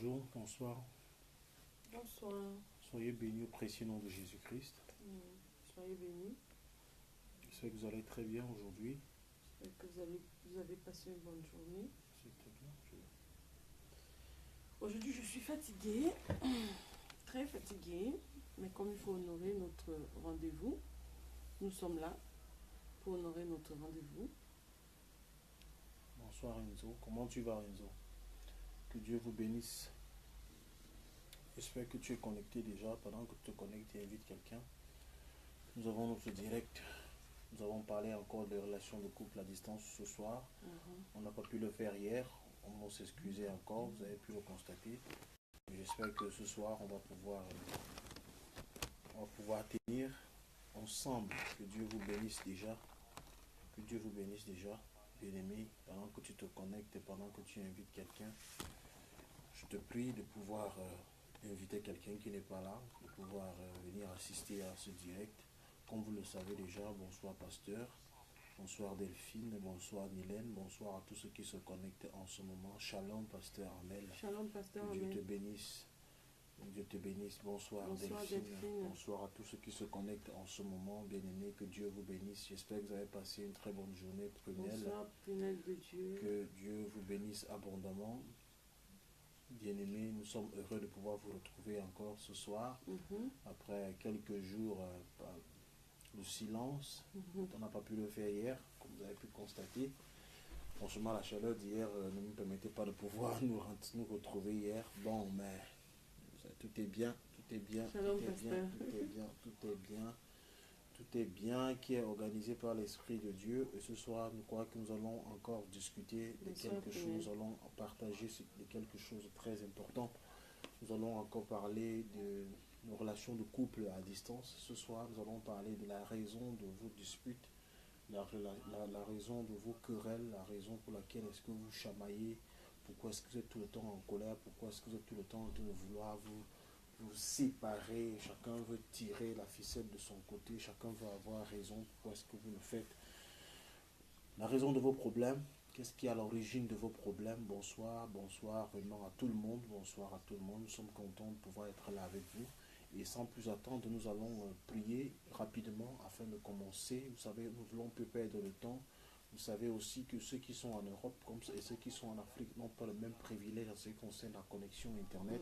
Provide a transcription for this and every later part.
Bonjour, bonsoir. Bonsoir. Soyez bénis au précieux nom de Jésus-Christ. Soyez bénis. J'espère que vous allez très bien aujourd'hui. J'espère que vous avez passé une bonne journée. C'est très bien. Aujourd'hui, je suis fatiguée, très fatiguée, mais comme il faut honorer notre rendez-vous, nous sommes là pour honorer notre rendez-vous. Bonsoir Renzo. Comment tu vas Renzo? Que Dieu vous bénisse. J'espère que tu es connecté déjà. Pendant que tu te connectes et invites quelqu'un, nous avons notre direct. Nous avons parlé encore des relations de couple à distance ce soir. On n'a pas pu le faire hier. On va s'excuser encore. Vous avez pu le constater. J'espère que ce soir, on va pouvoir tenir ensemble. Que Dieu vous bénisse déjà. Que Dieu vous bénisse déjà, bien-aimé. Pendant que tu te connectes et pendant que tu invites quelqu'un, je te prie de pouvoir inviter quelqu'un qui n'est pas là, de pouvoir venir assister à ce direct. Comme vous le savez déjà, bonsoir pasteur, bonsoir Delphine, bonsoir Nylène, bonsoir à tous ceux qui se connectent en ce moment. Shalom pasteur Amel. Shalom pasteur Que Amel. Dieu te bénisse. Dieu te bénisse. Bonsoir, Bonsoir Delphine. Bonsoir à tous ceux qui se connectent en ce moment. Bien-aimés, que Dieu vous bénisse. J'espère que vous avez passé une très bonne journée, Prunelle. Bonsoir, Prunelle de Dieu. Que Dieu vous bénisse abondamment. Bien-aimés, nous sommes heureux de pouvoir vous retrouver encore ce soir. Après quelques jours de silence. On n'a pas pu le faire hier, comme vous avez pu constater. Franchement, la chaleur d'hier ne nous permettait pas de pouvoir nous retrouver hier. Bon, mais tout est bien, tout est bien, Shalom, tout est bien, tout est bien, tout est bien. Tout est bien, qui est organisé par l'Esprit de Dieu. Et ce soir, nous croyons que nous allons encore discuter de quelque chose. Nous allons partager de quelque chose de très important. Nous allons encore parler de nos relations de couple à distance. Ce soir, nous allons parler de la raison de vos disputes, la raison de vos querelles, la raison pour laquelle est-ce que vous chamaillez, pourquoi est-ce que vous êtes tout le temps en colère, pourquoi est-ce que vous êtes tout le temps en train de vouloir vous séparer, chacun veut tirer la ficelle de son côté, chacun veut avoir raison, pourquoi est-ce que vous le faites. La raison de vos problèmes, qu'est-ce qui est à l'origine de vos problèmes? Bonsoir, bonsoir vraiment à tout le monde, bonsoir à tout le monde, nous sommes contents de pouvoir être là avec vous. Et sans plus attendre, nous allons prier rapidement afin de commencer. Vous savez, nous voulons peu perdre le temps. Vous savez aussi que ceux qui sont en Europe et ceux qui sont en Afrique n'ont pas le même privilège en ce qui concerne la connexion Internet.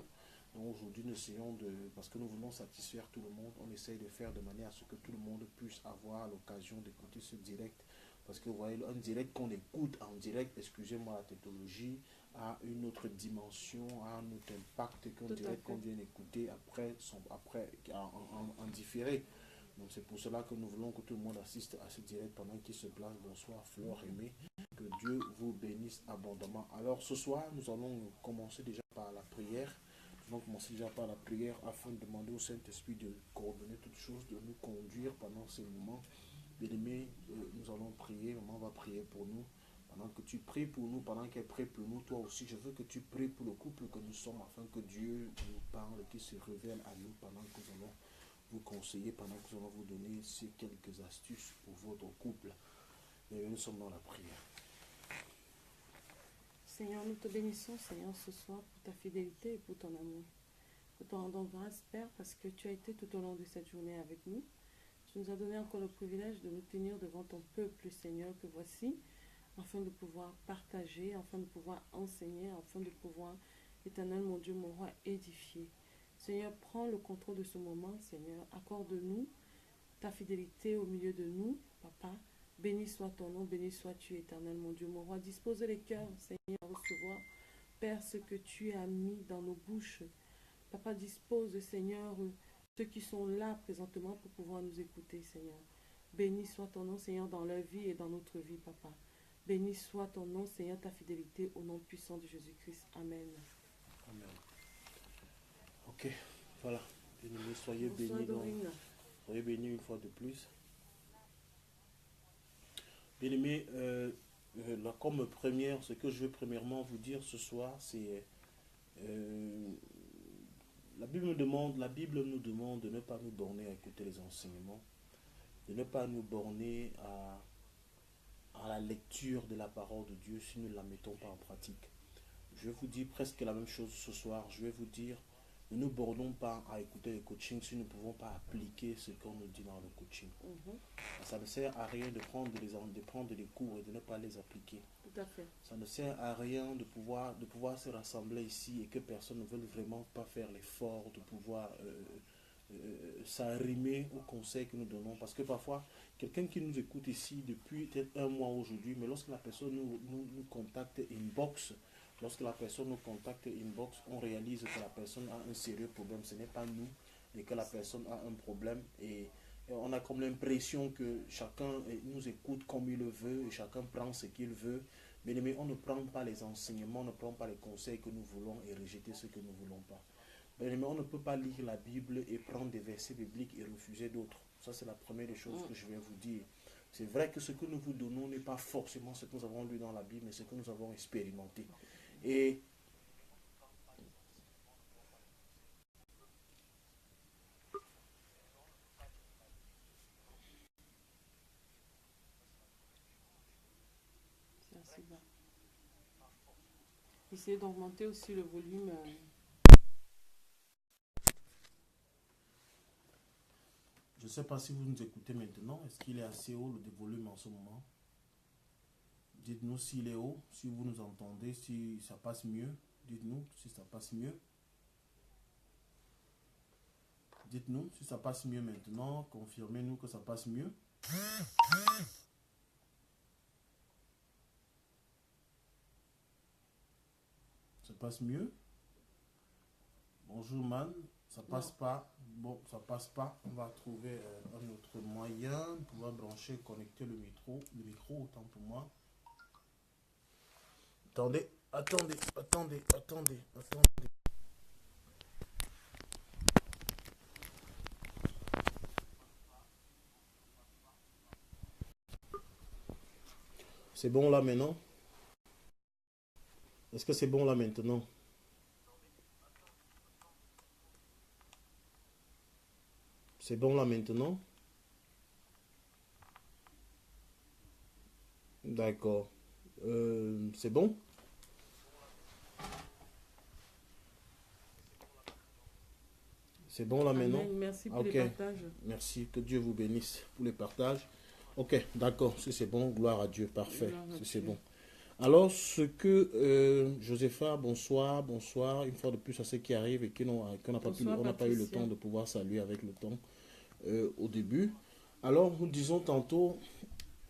Donc aujourd'hui, nous essayons parce que nous voulons satisfaire tout le monde, on essaye de faire de manière à ce que tout le monde puisse avoir l'occasion d'écouter ce direct. Parce que vous voyez, un direct qu'on écoute en direct, excusez-moi la technologie, a une autre dimension, a un autre impact qu'un direct qu'on vient d'écouter après en différé. Donc c'est pour cela que nous voulons que tout le monde assiste à ce direct pendant qu'il se place. Bonsoir Flore Aimée, que Dieu vous bénisse abondamment. Alors ce soir, nous allons commencer déjà par la prière. Nous allons commencer déjà par la prière afin de demander au Saint-Esprit de coordonner toutes choses, de nous conduire pendant ces moments. Bien-aimés, nous allons prier, maman va prier pour nous. Pendant que tu pries pour nous, pendant qu'elle prie pour nous, toi aussi, je veux que tu pries pour le couple que nous sommes, afin que Dieu nous parle, qu'il se révèle à nous pendant que nous allons vous conseiller, pendant que nous allons vous donner ces quelques astuces pour votre couple. Et nous sommes dans la prière. Seigneur, nous te bénissons, Seigneur, ce soir pour ta fidélité et pour ton amour. Nous te rendons grâce, Père, parce que tu as été tout au long de cette journée avec nous. Tu nous as donné encore le privilège de nous tenir devant ton peuple, Seigneur, que voici, afin de pouvoir partager, afin de pouvoir enseigner, afin de pouvoir, Éternel, mon Dieu, mon roi, édifier. Seigneur, prends le contrôle de ce moment, Seigneur. Accorde-nous ta fidélité au milieu de nous, Papa. Béni soit ton nom, béni sois-tu, Éternel, mon Dieu, mon roi. Dispose les cœurs, Seigneur, à recevoir, Père, ce que tu as mis dans nos bouches. Papa, dispose, Seigneur, ceux qui sont là présentement pour pouvoir nous écouter, Seigneur. Béni soit ton nom, Seigneur, dans leur vie et dans notre vie, Papa. Béni soit ton nom, Seigneur, ta fidélité, au nom puissant de Jésus-Christ. Amen. Amen. Ok, voilà. Bien-aimés, soyez bénis. Soyez bénis une fois de plus. Bien-aimés, comme première, ce que je veux premièrement vous dire ce soir, c'est la Bible nous demande de ne pas nous borner à écouter les enseignements, de ne pas nous borner à la lecture de la parole de Dieu si nous ne la mettons pas en pratique. Je je vais vous dire presque la même chose ce soir. Je vais vous dire, ne nous bornons pas à écouter le coaching si nous ne pouvons pas appliquer ce qu'on nous dit dans le coaching. Ça ne sert à rien de prendre les cours et de ne pas les appliquer. Tout à fait. Ça ne sert à rien de pouvoir se rassembler ici et que personne ne veuille vraiment pas faire l'effort de pouvoir s'arrimer aux conseils que nous donnons. Parce que parfois, quelqu'un qui nous écoute ici depuis peut-être un mois aujourd'hui, mais lorsque la personne nous contacte inbox, on réalise que la personne a un sérieux problème. Ce n'est pas nous, et que la personne a un problème. Et on a comme l'impression que chacun nous écoute comme il le veut et chacun prend ce qu'il veut. Mais on ne prend pas les enseignements, on ne prend pas les conseils que nous voulons et rejeter ce que nous ne voulons pas. Mais on ne peut pas lire la Bible et prendre des versets bibliques et refuser d'autres. Ça, c'est la première des choses que je vais vous dire. C'est vrai que ce que nous vous donnons n'est pas forcément ce que nous avons lu dans la Bible, mais ce que nous avons expérimenté. Et c'est assez bas. Essayez d'augmenter aussi le volume. je ne sais pas si vous nous écoutez maintenant. Est-ce qu'il est assez haut le volume en ce moment? Dites-nous s'il est haut, si vous nous entendez, si ça passe mieux. Dites-nous si ça passe mieux. Dites-nous si ça passe mieux maintenant. Confirmez-nous que ça passe mieux. Ça passe mieux. Bonjour man, ça passe pas. Bon, ça passe pas. On va trouver un autre moyen de pouvoir brancher, connecter le micro autant pour moi. Attendez. C'est bon là maintenant? Est-ce que c'est bon là maintenant? C'est bon là maintenant? D'accord. C'est bon? C'est bon là maintenant? Amen. Merci pour les partages. Merci, que Dieu vous bénisse pour les partages. Ok, d'accord, si c'est bon, gloire à Dieu, parfait, si c'est bon. Alors, ce que Josepha, bonsoir, une fois de plus à ceux qui arrivent et qu'on n'a pas eu le temps de pouvoir saluer avec le temps au début. Alors, nous disons tantôt,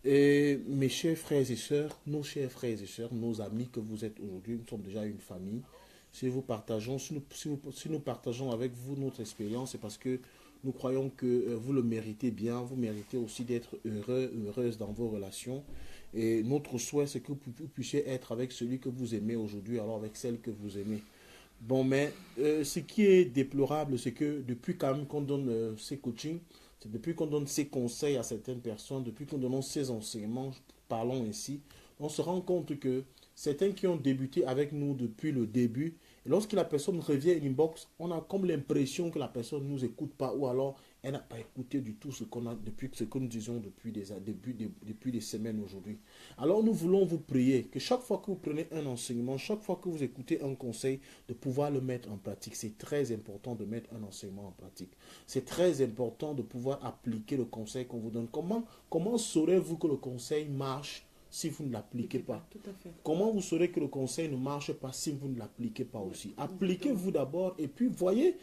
mes chers frères et sœurs, nos amis que vous êtes aujourd'hui, nous sommes déjà une famille. Si nous partageons avec vous notre expérience, c'est parce que nous croyons que vous le méritez bien, vous méritez aussi d'être heureuse dans vos relations. Et notre souhait, c'est que vous puissiez être avec celui que vous aimez aujourd'hui, alors avec celle que vous aimez. Bon, mais ce qui est déplorable, c'est que depuis quand même qu'on donne ces coachings, c'est depuis qu'on donne ces conseils à certaines personnes, depuis qu'on donne ces enseignements, parlons ainsi, on se rend compte que certains qui ont débuté avec nous depuis le début, et lorsque la personne revient in inbox, on a comme l'impression que la personne ne nous écoute pas, ou alors elle n'a pas écouté du tout ce que nous disons depuis des semaines aujourd'hui. Alors nous voulons vous prier que chaque fois que vous prenez un enseignement, chaque fois que vous écoutez un conseil, de pouvoir le mettre en pratique. C'est très important de mettre un enseignement en pratique. C'est très important de pouvoir appliquer le conseil qu'on vous donne. Comment saurez-vous que le conseil marche si vous ne l'appliquez pas? Tout à fait. Comment vous saurez que le conseil ne marche pas si vous ne l'appliquez pas aussi? Appliquez-vous d'abord et puis voyez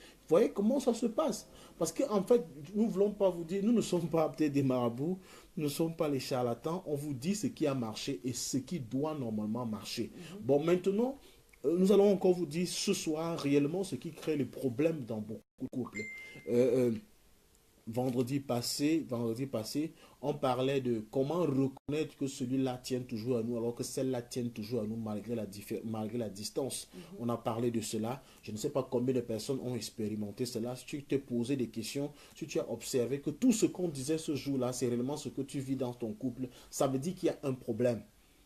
comment ça se passe. Parce qu'en fait, nous ne voulons pas vous dire, nous ne sommes pas peut-être des marabouts, nous ne sommes pas les charlatans, on vous dit ce qui a marché et ce qui doit normalement marcher. Bon, maintenant, nous allons encore vous dire ce soir réellement ce qui crée les problèmes dans beaucoup de couples. Vendredi passé, on parlait de comment reconnaître que celui-là tient toujours à nous alors que celle-là tient toujours à nous malgré la distance. On a parlé de cela. Je ne sais pas combien de personnes ont expérimenté cela. Si tu t'es posé des questions, si tu as observé que tout ce qu'on disait ce jour-là, c'est réellement ce que tu vis dans ton couple, ça veut dire qu'il y a un problème.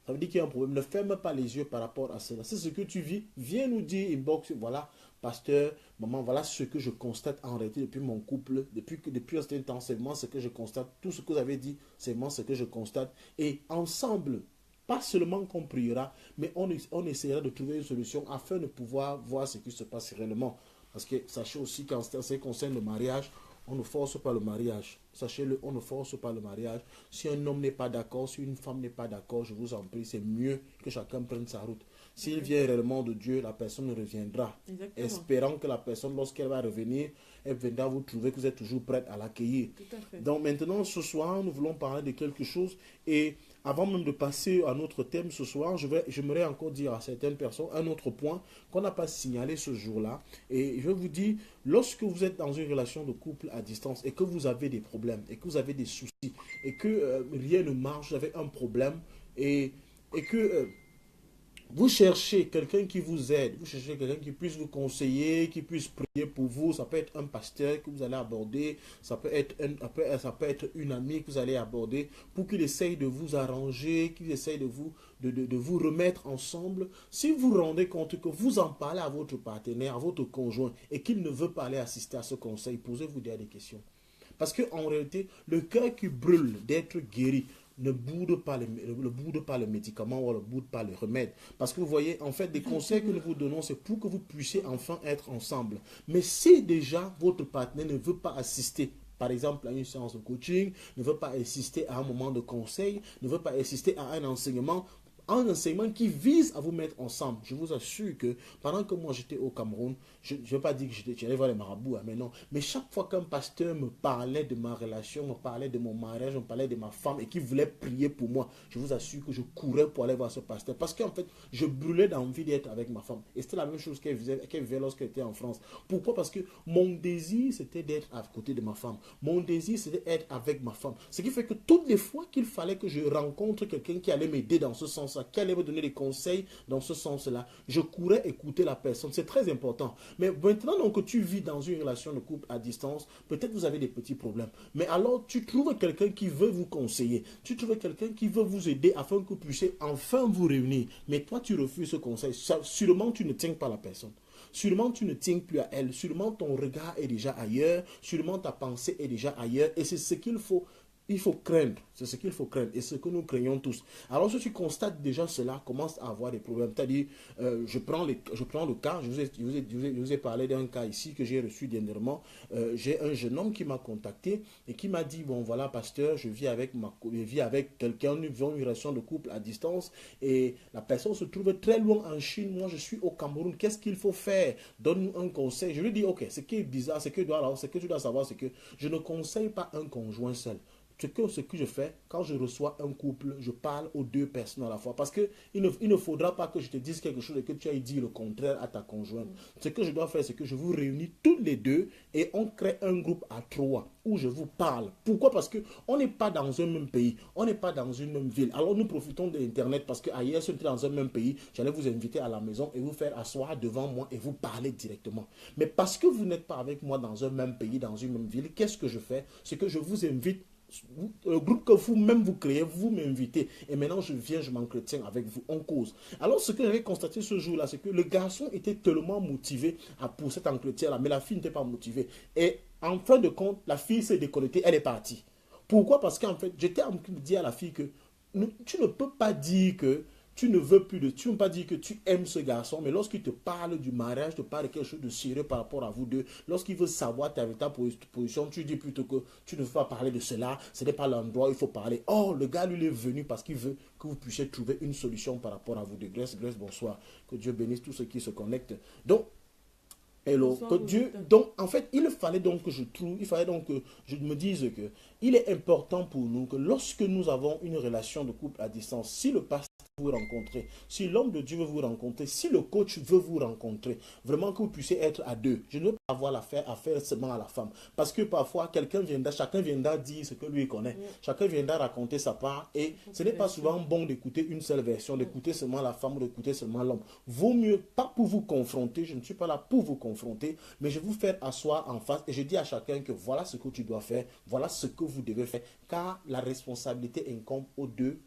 Ça veut dire qu'il y a un problème. Ne ferme pas les yeux par rapport à cela. C'est ce que tu vis. Viens nous dire inbox, voilà, pasteur, maman, voilà ce que je constate en réalité depuis mon couple, depuis un certain temps, c'est vraiment ce que je constate. Tout ce que vous avez dit, c'est vraiment ce que je constate. Et ensemble, Pas seulement qu'on priera, mais on essaiera de trouver une solution afin de pouvoir voir ce qui se passe réellement. Parce que sachez aussi qu'en ce qui concerne le mariage, on ne force pas le mariage. Sachez-le, on ne force pas le mariage. Si un homme n'est pas d'accord, si une femme n'est pas d'accord, je vous en prie, c'est mieux que chacun prenne sa route. S'il vient réellement de Dieu, la personne reviendra. Exactement. Espérant que la personne, lorsqu'elle va revenir, elle viendra vous trouver que vous êtes toujours prête à l'accueillir. Tout à fait. Donc maintenant, ce soir, nous voulons parler de quelque chose. Et avant même de passer à notre thème ce soir, j'aimerais encore dire à certaines personnes un autre point qu'on n'a pas signalé ce jour-là. Et je vous dis, lorsque vous êtes dans une relation de couple à distance et que vous avez des problèmes, et que vous avez des soucis, et que rien ne marche, vous avez un problème, et que vous cherchez quelqu'un qui vous aide, vous cherchez quelqu'un qui puisse vous conseiller, qui puisse prier pour vous. Ça peut être un pasteur que vous allez aborder, ça peut être une amie que vous allez aborder pour qu'il essaye de vous arranger, qu'il essaye de vous remettre ensemble. Si vous vous rendez compte que vous en parlez à votre partenaire, à votre conjoint, et qu'il ne veut pas aller assister à ce conseil, posez-vous des questions. Parce qu'en réalité, le cœur qui brûle d'être guéri ne boude pas le médicament ou ne boude pas le remède. Parce que vous voyez, en fait, des conseils que nous vous donnons, c'est pour que vous puissiez enfin être ensemble. Mais si déjà votre partenaire ne veut pas assister, par exemple, à une séance de coaching, ne veut pas assister à un moment de conseil, ne veut pas assister à un enseignement qui vise à vous mettre ensemble. Je vous assure que pendant que moi j'étais au Cameroun, je ne vais pas dire que j'allais voir les marabouts, mais non. Mais chaque fois qu'un pasteur me parlait de ma relation, me parlait de mon mariage, me parlait de ma femme et qui voulait prier pour moi, je vous assure que je courais pour aller voir ce pasteur. Parce qu'en fait, je brûlais d'envie d'être avec ma femme. Et c'était la même chose qu'elle vivait lorsqu'elle était en France. Pourquoi? Parce que mon désir, c'était d'être à côté de ma femme. Mon désir, c'était d'être avec ma femme. Ce qui fait que toutes les fois qu'il fallait que je rencontre quelqu'un qui allait m'aider dans ce sens-là, qui allait me donner des conseils dans ce sens-là, je courais écouter la personne. C'est très important. Mais maintenant donc, que tu vis dans une relation de couple à distance, peut-être vous avez des petits problèmes. Mais alors, tu trouves quelqu'un qui veut vous conseiller. Tu trouves quelqu'un qui veut vous aider afin que vous puissiez enfin vous réunir. Mais toi, tu refuses ce conseil. Sûrement, tu ne tiens pas la personne. Sûrement, tu ne tiens plus à elle. Sûrement, ton regard est déjà ailleurs. Sûrement, ta pensée est déjà ailleurs. Et c'est ce qu'il faut. Il faut craindre, c'est ce qu'il faut craindre et ce que nous craignons tous. Alors si tu constates déjà cela, commence à avoir des problèmes. C'est-à-dire, je prends le cas, je vous ai parlé d'un cas ici que j'ai reçu dernièrement. J'ai un jeune homme qui m'a contacté et qui m'a dit, bon voilà pasteur, je vis avec quelqu'un, nous vivons une relation de couple à distance et la personne se trouve très loin en Chine, moi je suis au Cameroun, qu'est-ce qu'il faut faire? Donne-nous un conseil. Je lui dis, ok, ce qui est bizarre, ce que tu dois savoir, c'est que je ne conseille pas un conjoint seul. Ce que je fais, quand je reçois un couple, je parle aux deux personnes à la fois. Parce qu'il ne faudra pas que je te dise quelque chose et que tu ailles dire le contraire à ta conjointe. Ce que je dois faire, c'est que je vous réunis tous les deux et on crée un groupe à 3 où je vous parle. Pourquoi? Parce qu'on n'est pas dans un même pays, on n'est pas dans une même ville. Alors nous profitons de l'Internet parce qu'ailleurs, si on était dans un même pays, j'allais vous inviter à la maison et vous faire asseoir devant moi et vous parler directement. Mais parce que vous n'êtes pas avec moi dans un même pays, dans une même ville, qu'est-ce que je fais? C'est que je vous invite. Le groupe que vous-même vous créez, vous m'invitez et maintenant je viens, je m'entretiens avec vous, on cause. Alors ce que j'avais constaté ce jour-là, c'est que le garçon était tellement motivé pour cet entretien-là, mais la fille n'était pas motivée. Et en fin de compte, la fille s'est déconnectée, elle est partie. Pourquoi? Parce qu'en fait, j'étais en train de dire à la fille que tu ne peux pas dire que tu ne veux pas dire que tu aimes ce garçon, mais lorsqu'il te parle du mariage, te parle de quelque chose de sérieux par rapport à vous deux, lorsqu'il veut savoir ta position, tu dis plutôt que tu ne veux pas parler de cela, ce n'est pas l'endroit où il faut parler. Oh, le gars, lui, il est venu parce qu'il veut que vous puissiez trouver une solution par rapport à vous deux. Grace, bonsoir. Que Dieu bénisse tous ceux qui se connectent. Donc, hello, que Dieu, donc en fait, il fallait donc que je me dise que il est important pour nous que lorsque nous avons une relation de couple à distance, si le pasteur vous rencontrer, si l'homme de Dieu veut vous rencontrer, si le coach veut vous rencontrer, vraiment que vous puissiez être à deux. Je ne veux pas avoir l'affaire à faire seulement à la femme. Parce que parfois, chacun viendra dire ce que lui connaît. Chacun viendra raconter sa part et ce n'est pas souvent bon d'écouter une seule version, d'écouter seulement la femme ou d'écouter seulement l'homme. Vaut mieux, pas pour vous confronter, je ne suis pas là pour vous confronter, mais je vais vous faire asseoir en face et je dis à chacun que voilà ce que tu dois faire, voilà ce que vous devez faire, car la responsabilité incombe aux deux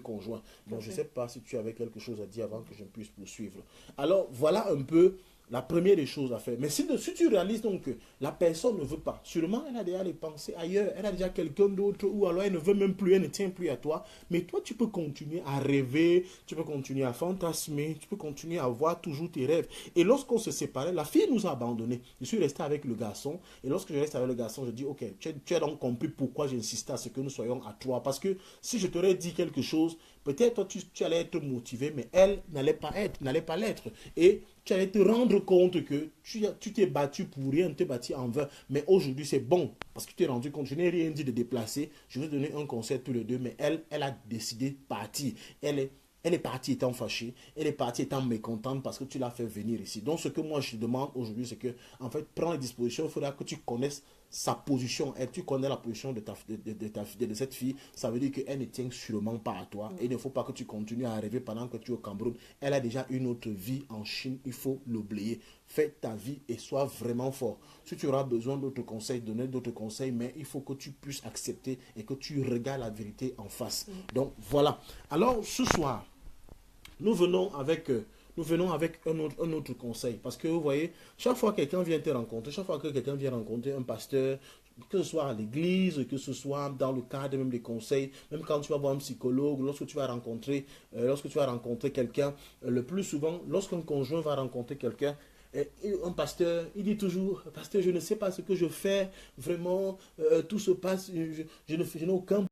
conjoints. Donc je ne sais pas si tu avais quelque chose à dire avant que je puisse poursuivre. Alors voilà un peu La première des choses à faire. Mais si tu réalises donc que la personne ne veut pas, sûrement elle a déjà les pensées ailleurs, elle a déjà quelqu'un d'autre, ou alors elle ne veut même plus, elle ne tient plus à toi. Mais toi, tu peux continuer à rêver, tu peux continuer à fantasmer, tu peux continuer à voir toujours tes rêves. Et lorsqu'on se séparait, la fille nous a abandonnés. Je suis resté avec le garçon, et lorsque je reste avec le garçon, je dis, ok, tu as donc compris pourquoi j'insistais à ce que nous soyons à trois. Parce que si je t'aurais dit quelque chose, peut-être toi, tu allais être motivé, mais elle n'allait pas l'être. Et tu allais te rendre compte que tu t'es battu pour rien, tu t'es battu en vain. Mais aujourd'hui, c'est bon, parce que tu t'es rendu compte. Je n'ai rien dit de déplacer. Je vais donner un conseil tous les deux, mais elle a décidé de partir. Elle est partie étant fâchée, elle est partie étant mécontente parce que tu l'as fait venir ici. Donc, ce que moi je te demande aujourd'hui, c'est que, en fait, prends les dispositions. Il faudra que tu connaisses sa position. Et tu connais la position de cette fille. Ça veut dire qu'elle ne tient sûrement pas à toi. Et il ne faut pas que tu continues à rêver pendant que tu es au Cameroun. Elle a déjà une autre vie en Chine. Il faut l'oublier. Fais ta vie et sois vraiment fort. Si tu auras besoin d'autres conseils, donner d'autres conseils, mais il faut que tu puisses accepter et que tu regardes la vérité en face. Donc, voilà. Alors, ce soir, nous venons avec un autre conseil. Parce que vous voyez, chaque fois que quelqu'un vient te rencontrer, chaque fois que quelqu'un vient rencontrer un pasteur, que ce soit à l'église, que ce soit dans le cadre même des conseils, même quand tu vas voir un psychologue, lorsque tu vas rencontrer quelqu'un, le plus souvent, lorsqu'un conjoint va rencontrer quelqu'un, un pasteur, il dit toujours, pasteur, je ne sais pas ce que je fais, vraiment, tout se passe, je n'ai aucun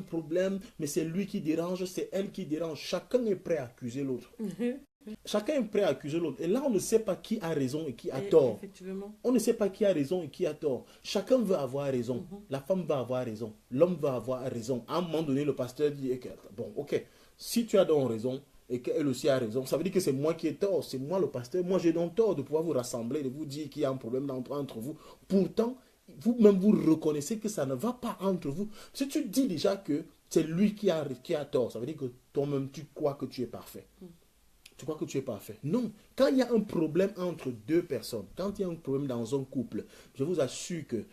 problème, mais c'est lui qui dérange, c'est elle qui dérange. Chacun est prêt à accuser l'autre. Chacun est prêt à accuser l'autre. Et là, on ne sait pas qui a raison et qui a tort. On ne sait pas qui a raison et qui a tort. Chacun veut avoir raison. La femme va avoir raison. L'homme va avoir raison. À un moment donné, le pasteur dit, bon, ok, si tu as donc raison, et qu'elle aussi a raison, ça veut dire que c'est moi qui ai tort, c'est moi le pasteur, moi j'ai donc tort de pouvoir vous rassembler, de vous dire qu'il y a un problème entre vous. Pourtant, vous-même vous reconnaissez que ça ne va pas entre vous. Si tu dis déjà que c'est lui qui a tort, ça veut dire que toi-même tu crois que tu es parfait. Tu crois que tu es parfait. Non. Quand il y a un problème entre deux personnes, quand il y a un problème dans un couple, je vous assure que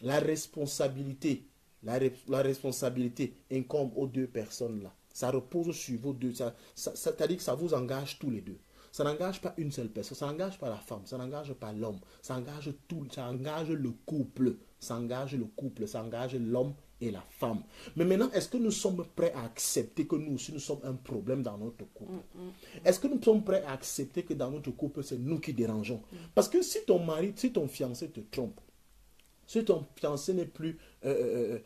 la responsabilité incombe aux deux personnes là. Ça repose sur vos deux. C'est-à-dire que ça vous engage tous les deux. Ça n'engage pas une seule personne, ça n'engage pas la femme, ça n'engage pas l'homme, ça engage tout, ça engage le couple, ça engage l'homme et la femme. Mais maintenant, est-ce que nous sommes prêts à accepter que nous aussi, nous sommes un problème dans notre couple? Est-ce que nous sommes prêts à accepter que dans notre couple, c'est nous qui dérangeons? Parce que si ton mari, si ton fiancé te trompe, si ton fiancé n'est plus, je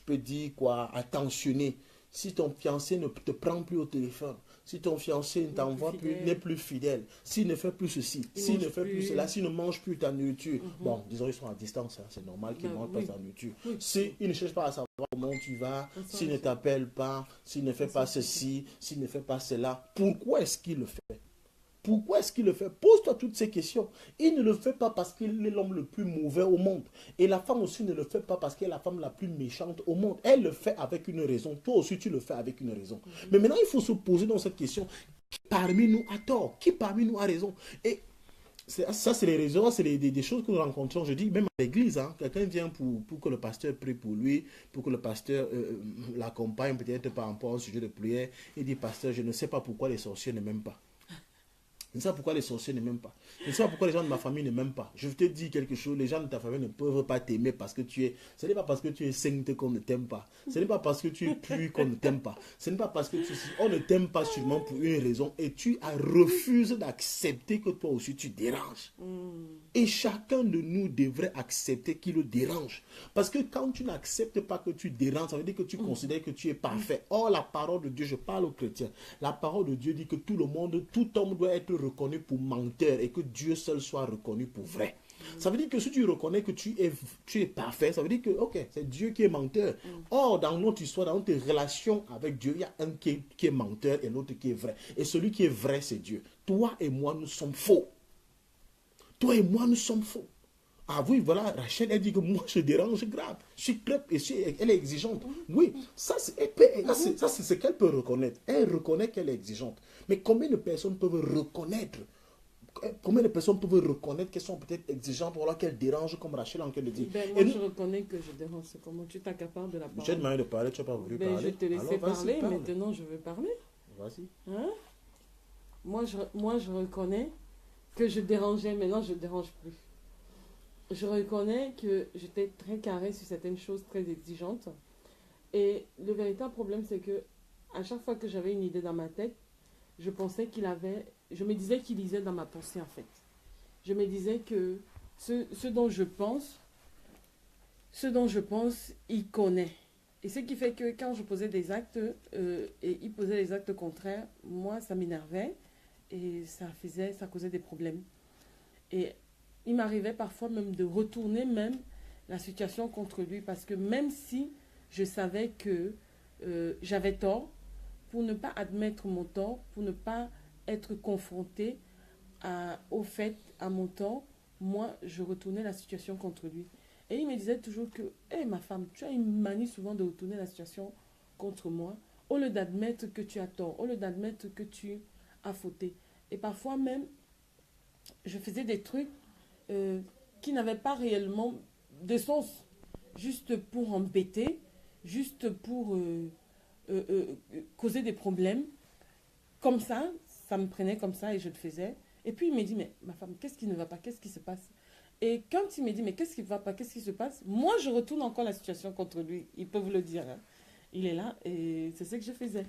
peux dire quoi, attentionné, si ton fiancé ne te prend plus au téléphone, si ton fiancé ne t'envoie plus, n'est plus fidèle, s'il ne fait plus ceci, s'il ne fait plus cela, s'il ne mange plus ta nourriture, bon, disons ils sont à distance, hein, c'est normal qu'ils ne mangent pas ta nourriture. S'il ne cherche pas à savoir comment tu vas, s'il ne t'appelle pas, s'il ne fait pas ceci, s'il ne fait pas cela, pourquoi est-ce qu'il le fait? Pourquoi est-ce qu'il le fait? Pose-toi toutes ces questions. Il ne le fait pas parce qu'il est l'homme le plus mauvais au monde. Et la femme aussi ne le fait pas parce qu'elle est la femme la plus méchante au monde. Elle le fait avec une raison. Toi aussi, tu le fais avec une raison. Mais maintenant, il faut se poser dans cette question. Qui parmi nous a tort? Qui parmi nous a raison? Et ça, c'est les raisons, c'est des choses que nous rencontrons. Je dis, même à l'église, hein, quelqu'un vient pour que le pasteur prie pour lui, pour que le pasteur l'accompagne peut-être par rapport au sujet de prière. Il dit, pasteur, je ne sais pas pourquoi les sorciers ne m'aiment pas. Je ne sais pas pourquoi les sorciers ne m'aiment pas. Je ne sais pas pourquoi les gens de ma famille ne m'aiment pas. Je te dis quelque chose, les gens de ta famille ne peuvent pas t'aimer parce que tu es... Ce n'est pas parce que tu es sainte qu'on ne t'aime pas. Ce n'est pas parce que tu es pur qu'on ne t'aime pas. Ce n'est pas parce que on ne t'aime pas sûrement pour une raison et tu refuses d'accepter que toi aussi tu déranges. Et chacun de nous devrait accepter qu'il le dérange. Parce que quand tu n'acceptes pas que tu déranges, ça veut dire que tu considères que tu es parfait. Or, la parole de Dieu, je parle aux chrétiens, la parole de Dieu dit que tout homme doit être reconnu pour menteur et que Dieu seul soit reconnu pour vrai. Ça veut dire que si tu reconnais que tu es parfait, ça veut dire que ok, c'est Dieu qui est menteur. Or, dans notre histoire, dans notre relation avec Dieu, il y a un qui est menteur et l'autre qui est vrai. Et celui qui est vrai, c'est Dieu. Toi et moi, nous sommes faux. Toi et moi, nous sommes faux. Ah oui, voilà, Rachel, elle dit que moi, je dérange grave. Je suis club et elle est exigeante. Oui, ça, c'est ce qu'elle peut reconnaître. Elle reconnaît qu'elle est exigeante. Mais combien de personnes peuvent reconnaître qu'elles sont peut-être exigeantes ou alors qu'elles dérangent comme Rachel en qu'elle le dit. Moi, je reconnais que je dérange. C'est comment tu t'accapares de la parole. J'ai demandé de parler, tu n'as pas voulu parler. Je te laissais parler, maintenant je veux parler. Vas-y. Hein? moi, je reconnais que je dérangeais. Maintenant, je ne dérange plus. Je reconnais que j'étais très carrée sur certaines choses, très exigeantes. Et le véritable problème, c'est que à chaque fois que j'avais une idée dans ma tête, je pensais qu'il avait... Je me disais qu'il lisait dans ma pensée, en fait. Je me disais que ce dont je pense, il connaît. Et ce qui fait que quand je posais des actes et il posait des actes contraires, moi, ça m'énervait et ça causait des problèmes. Et il m'arrivait parfois même de retourner même la situation contre lui parce que même si je savais que j'avais tort, pour ne pas admettre mon tort, pour ne pas être confronté au fait, à mon tort, moi, je retournais la situation contre lui. Et il me disait toujours que, hé, ma femme, tu as une manie souvent de retourner la situation contre moi, au lieu d'admettre que tu as tort, au lieu d'admettre que tu as fauté. Et parfois même, je faisais des trucs qui n'avaient pas réellement de sens, juste pour embêter, juste pour causer des problèmes. Comme ça me prenait comme ça et je le faisais. Et puis il me dit, mais ma femme, qu'est-ce qui ne va pas? Qu'est-ce qui se passe? Et quand il me dit, mais qu'est-ce qui ne va pas? Qu'est-ce qui se passe? Moi, je retourne encore la situation contre lui. Ils peuvent le dire. Hein. Il est là et c'est ce que je faisais.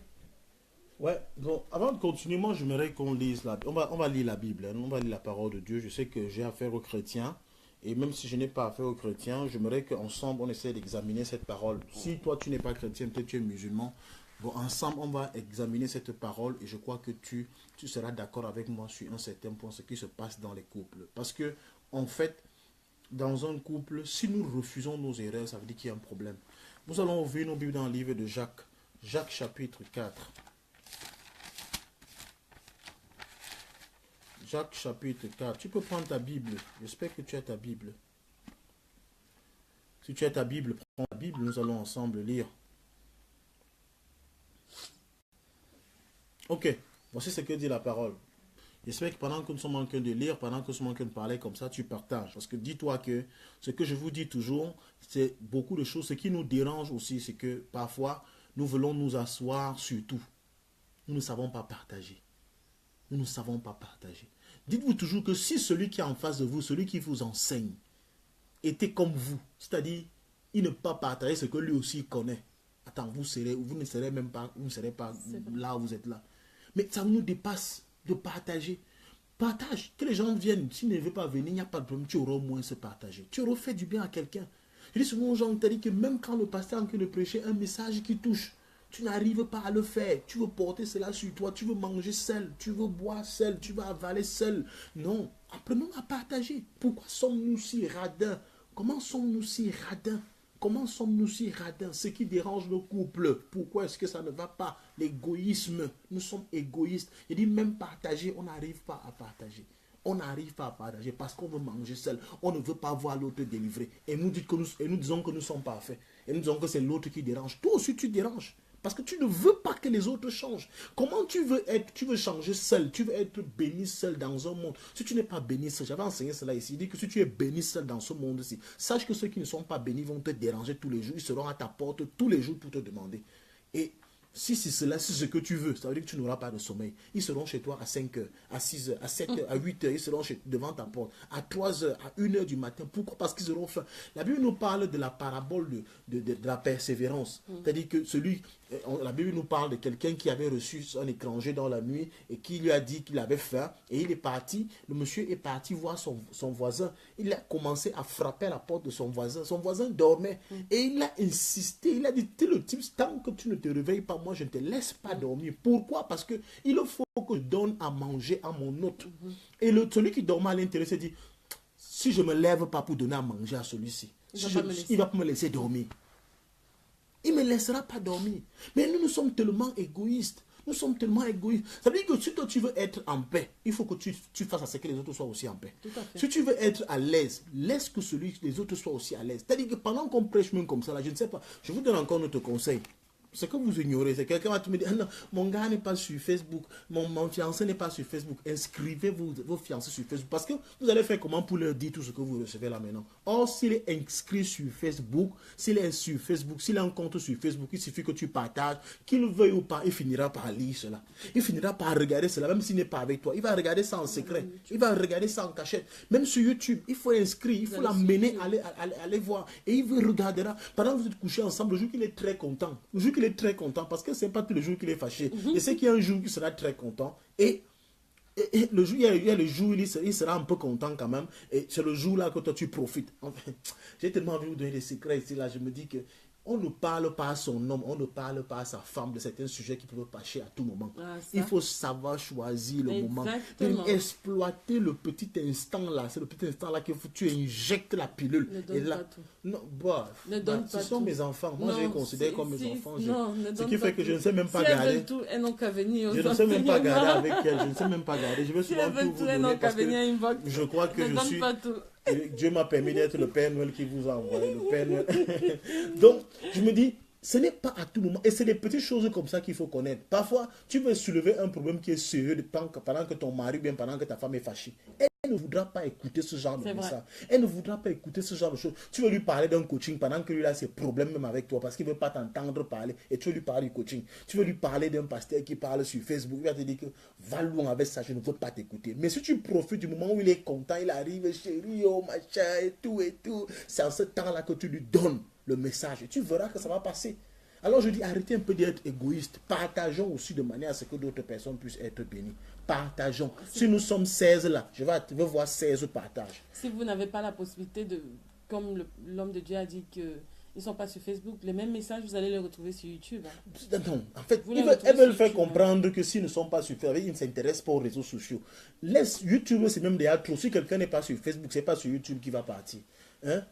Ouais, donc avant de continuer, moi j'aimerais qu'on lise on va lire la Bible, hein, on va lire la parole de Dieu. Je sais que j'ai affaire aux chrétiens, et même si je n'ai pas affaire aux chrétiens, j'aimerais qu'ensemble on essaie d'examiner cette parole. Si toi tu n'es pas chrétien, peut-être tu es musulman, bon, ensemble on va examiner cette parole, et je crois que tu seras d'accord avec moi sur un certain point, ce qui se passe dans les couples. Parce que, en fait, dans un couple, si nous refusons nos erreurs, ça veut dire qu'il y a un problème. Nous allons ouvrir nos Bibles dans le livre de Jacques, Jacques chapitre 4. Jacques chapitre 4. Tu peux prendre ta Bible. J'espère que tu as ta Bible. Si tu as ta Bible, prends la Bible. Nous allons ensemble lire. Ok. Voici ce que dit la parole. J'espère que pendant que nous sommes en train de lire, pendant que nous sommes en train de parler comme ça, tu partages. Parce que dis-toi que ce que je vous dis toujours, c'est beaucoup de choses. Ce qui nous dérange aussi, c'est que parfois, nous voulons nous asseoir sur tout. Nous ne savons pas partager. Nous ne savons pas partager. Dites-vous toujours que si celui qui est en face de vous, celui qui vous enseigne, était comme vous, c'est-à-dire, il ne peut pas partager ce que lui aussi connaît. Attends, vous ne serez même pas, vous ne serez pas là où vous êtes là. Mais ça nous dépasse de partager. Partage, que les gens viennent. S'ils ne veulent pas venir, il n'y a pas de problème. Tu auras au moins se partager. Tu auras fait du bien à quelqu'un. Je dis souvent aux gens, dit que même quand le pasteur est en train de prêcher un message qui touche, tu n'arrives pas à le faire. Tu veux porter cela sur toi. Tu veux manger seul. Tu veux boire seul. Tu veux avaler seul. Non. Apprenons à partager. Pourquoi sommes-nous si radins? Comment sommes-nous si radins? Comment sommes-nous si radins? Ce qui dérange nos couples. Pourquoi est-ce que ça ne va pas? L'égoïsme. Nous sommes égoïstes. Il dit même partager, on n'arrive pas à partager. On n'arrive pas à partager parce qu'on veut manger seul. On ne veut pas voir l'autre délivrer. Et nous disons que nous sommes parfaits. Et nous disons que c'est l'autre qui dérange. Toi aussi, tu déranges. Parce que tu ne veux pas que les autres changent. Comment tu veux changer seul, tu veux être béni seul dans un monde. Si tu n'es pas béni seul, j'avais enseigné cela ici, il dit que si tu es béni seul dans ce monde-ci, sache que ceux qui ne sont pas bénis vont te déranger tous les jours, ils seront à ta porte tous les jours pour te demander. Et si c'est cela, c'est ce que tu veux, ça veut dire que tu n'auras pas de sommeil. Ils seront chez toi à 5 heures, à 6 heures, à 7 heures, à 8 heures, ils seront devant ta porte, à 3 heures, à 1 heure du matin. Pourquoi? Parce qu'ils auront faim. La Bible nous parle de la parabole de la persévérance. C'est-à-dire que la Bible nous parle de quelqu'un qui avait reçu un étranger dans la nuit et qui lui a dit qu'il avait faim et il est parti, le monsieur est parti voir son voisin. Il a commencé à frapper à la porte de son voisin. Son voisin dormait et il a insisté. Il a dit, t'es le type, tant que tu ne te réveilles pas, moi je ne te laisse pas dormir. Pourquoi? Parce que il faut que je donne à manger à mon hôte. Et celui qui dormait à l'intérieur s'est dit, si je ne me lève pas pour donner à manger à celui-ci, il va pas me laisser dormir. Il ne me laissera pas dormir. Mais nous sommes tellement égoïstes. Nous sommes tellement égoïstes. Ça veut dire que si toi tu veux être en paix, il faut que tu fasses à ce que les autres soient aussi en paix. Si tu veux être à l'aise, laisse que les autres soient aussi à l'aise. C'est-à-dire que pendant qu'on prêche même comme ça, là, je ne sais pas, je vous donne encore notre conseil. Ce que vous ignorez, c'est quelqu'un va me dire, ah non, mon gars n'est pas sur Facebook, mon fiancé n'est pas sur Facebook. Inscrivez vos fiancés sur Facebook. Parce que vous allez faire comment pour leur dire tout ce que vous recevez là maintenant. Or, s'il est inscrit sur Facebook, s'il est sur Facebook, s'il a un compte sur Facebook, il suffit que tu partages, qu'il veuille ou pas, il finira par lire cela. Il finira par regarder cela, même s'il n'est pas avec toi. Il va regarder ça en secret. Il va regarder ça en cachette. Même sur YouTube, il faut inscrire, il faut l'amener à aller voir. Et il vous regardera. Pendant que vous êtes couchés ensemble, le jour qu'il est très content. Le jour qu'il est très content, parce que ce n'est pas tous les jours qu'il est fâché. Et c'est qu'il y a un jour qu'il sera très content. Et le jour, il y a le jour où il sera un peu content quand même. Et c'est le jour là que toi tu profites. Enfin, j'ai tellement envie de vous donner des secrets ici là. Je me dis que on ne parle pas à son homme, on ne parle pas à sa femme de certains sujets qui peuvent fâcher à tout moment. Il faut savoir choisir le moment. Exploiter le petit instant là. C'est le petit instant là que tu injectes la pilule. Ne donne et là, pas tout. Non, ce sont tout. mes enfants. Moi, je les considère comme mes enfants. Ce qui fait que je ne sais même pas garder. Tout, elles n'ont qu'à venir. Je ne sais même pas garder avec elles. Je ne sais même pas garder. Je vais souvent tout vous donner parce que je crois que je suis... Dieu m'a permis d'être le Père Noël qui vous a envoyé, le Père Noël. Donc, je me dis, ce n'est pas à tout moment. Et c'est des petites choses comme ça qu'il faut connaître. Parfois, tu veux soulever un problème qui est sérieux pendant que ton mari, bien pendant que ta femme est fâchée. Elle ne voudra pas écouter ce genre de message. Elle ne voudra pas écouter ce genre de choses. Tu veux lui parler d'un coaching pendant que lui a ses problèmes même avec toi parce qu'il ne veut pas t'entendre parler et tu veux lui parler du coaching. Tu veux lui parler d'un pasteur qui parle sur Facebook. Il va te dire que va loin avec ça, je ne veux pas t'écouter. Mais si tu profites du moment où il est content, il arrive, chérie, oh machin et tout, c'est en ce temps-là que tu lui donnes le message et tu verras que ça va passer. Alors je dis, arrêtez un peu d'être égoïste. Partageons aussi de manière à ce que d'autres personnes puissent être bénies. Partageons. Si nous sommes 16 là, je vais voir 16 partages. Si vous n'avez pas la possibilité de, comme l'homme de Dieu a dit qu'ils ne sont pas sur Facebook, les mêmes messages, vous allez les retrouver sur YouTube. Hein. Non, en fait, elles veulent faire comprendre que s'ils ne sont pas sur Facebook, ils ne s'intéressent pas aux réseaux sociaux. Laisse YouTube, c'est même déjà trop. Si quelqu'un n'est pas sur Facebook, c'est pas sur YouTube qui va partir. Hein?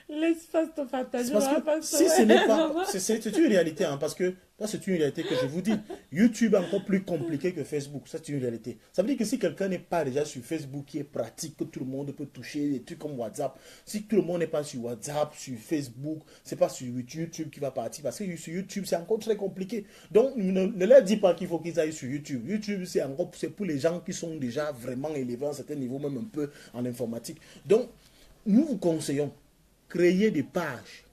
L'espace de partage. Parce que si ce n'est pas... C'est une réalité, hein, parce que ça c'est une réalité que je vous dis. YouTube est encore plus compliqué que Facebook. Ça c'est une réalité. Ça veut dire que si quelqu'un n'est pas déjà sur Facebook, qui est pratique, que tout le monde peut toucher, des trucs comme WhatsApp, si tout le monde n'est pas sur WhatsApp, sur Facebook, c'est pas sur YouTube qui va partir. Parce que sur YouTube, c'est encore très compliqué. Donc, ne leur dis pas qu'il faut qu'ils aillent sur YouTube. YouTube, c'est pour les gens qui sont déjà vraiment élevés à un certain niveau, même un peu en informatique. Donc, nous vous conseillons, créez des pages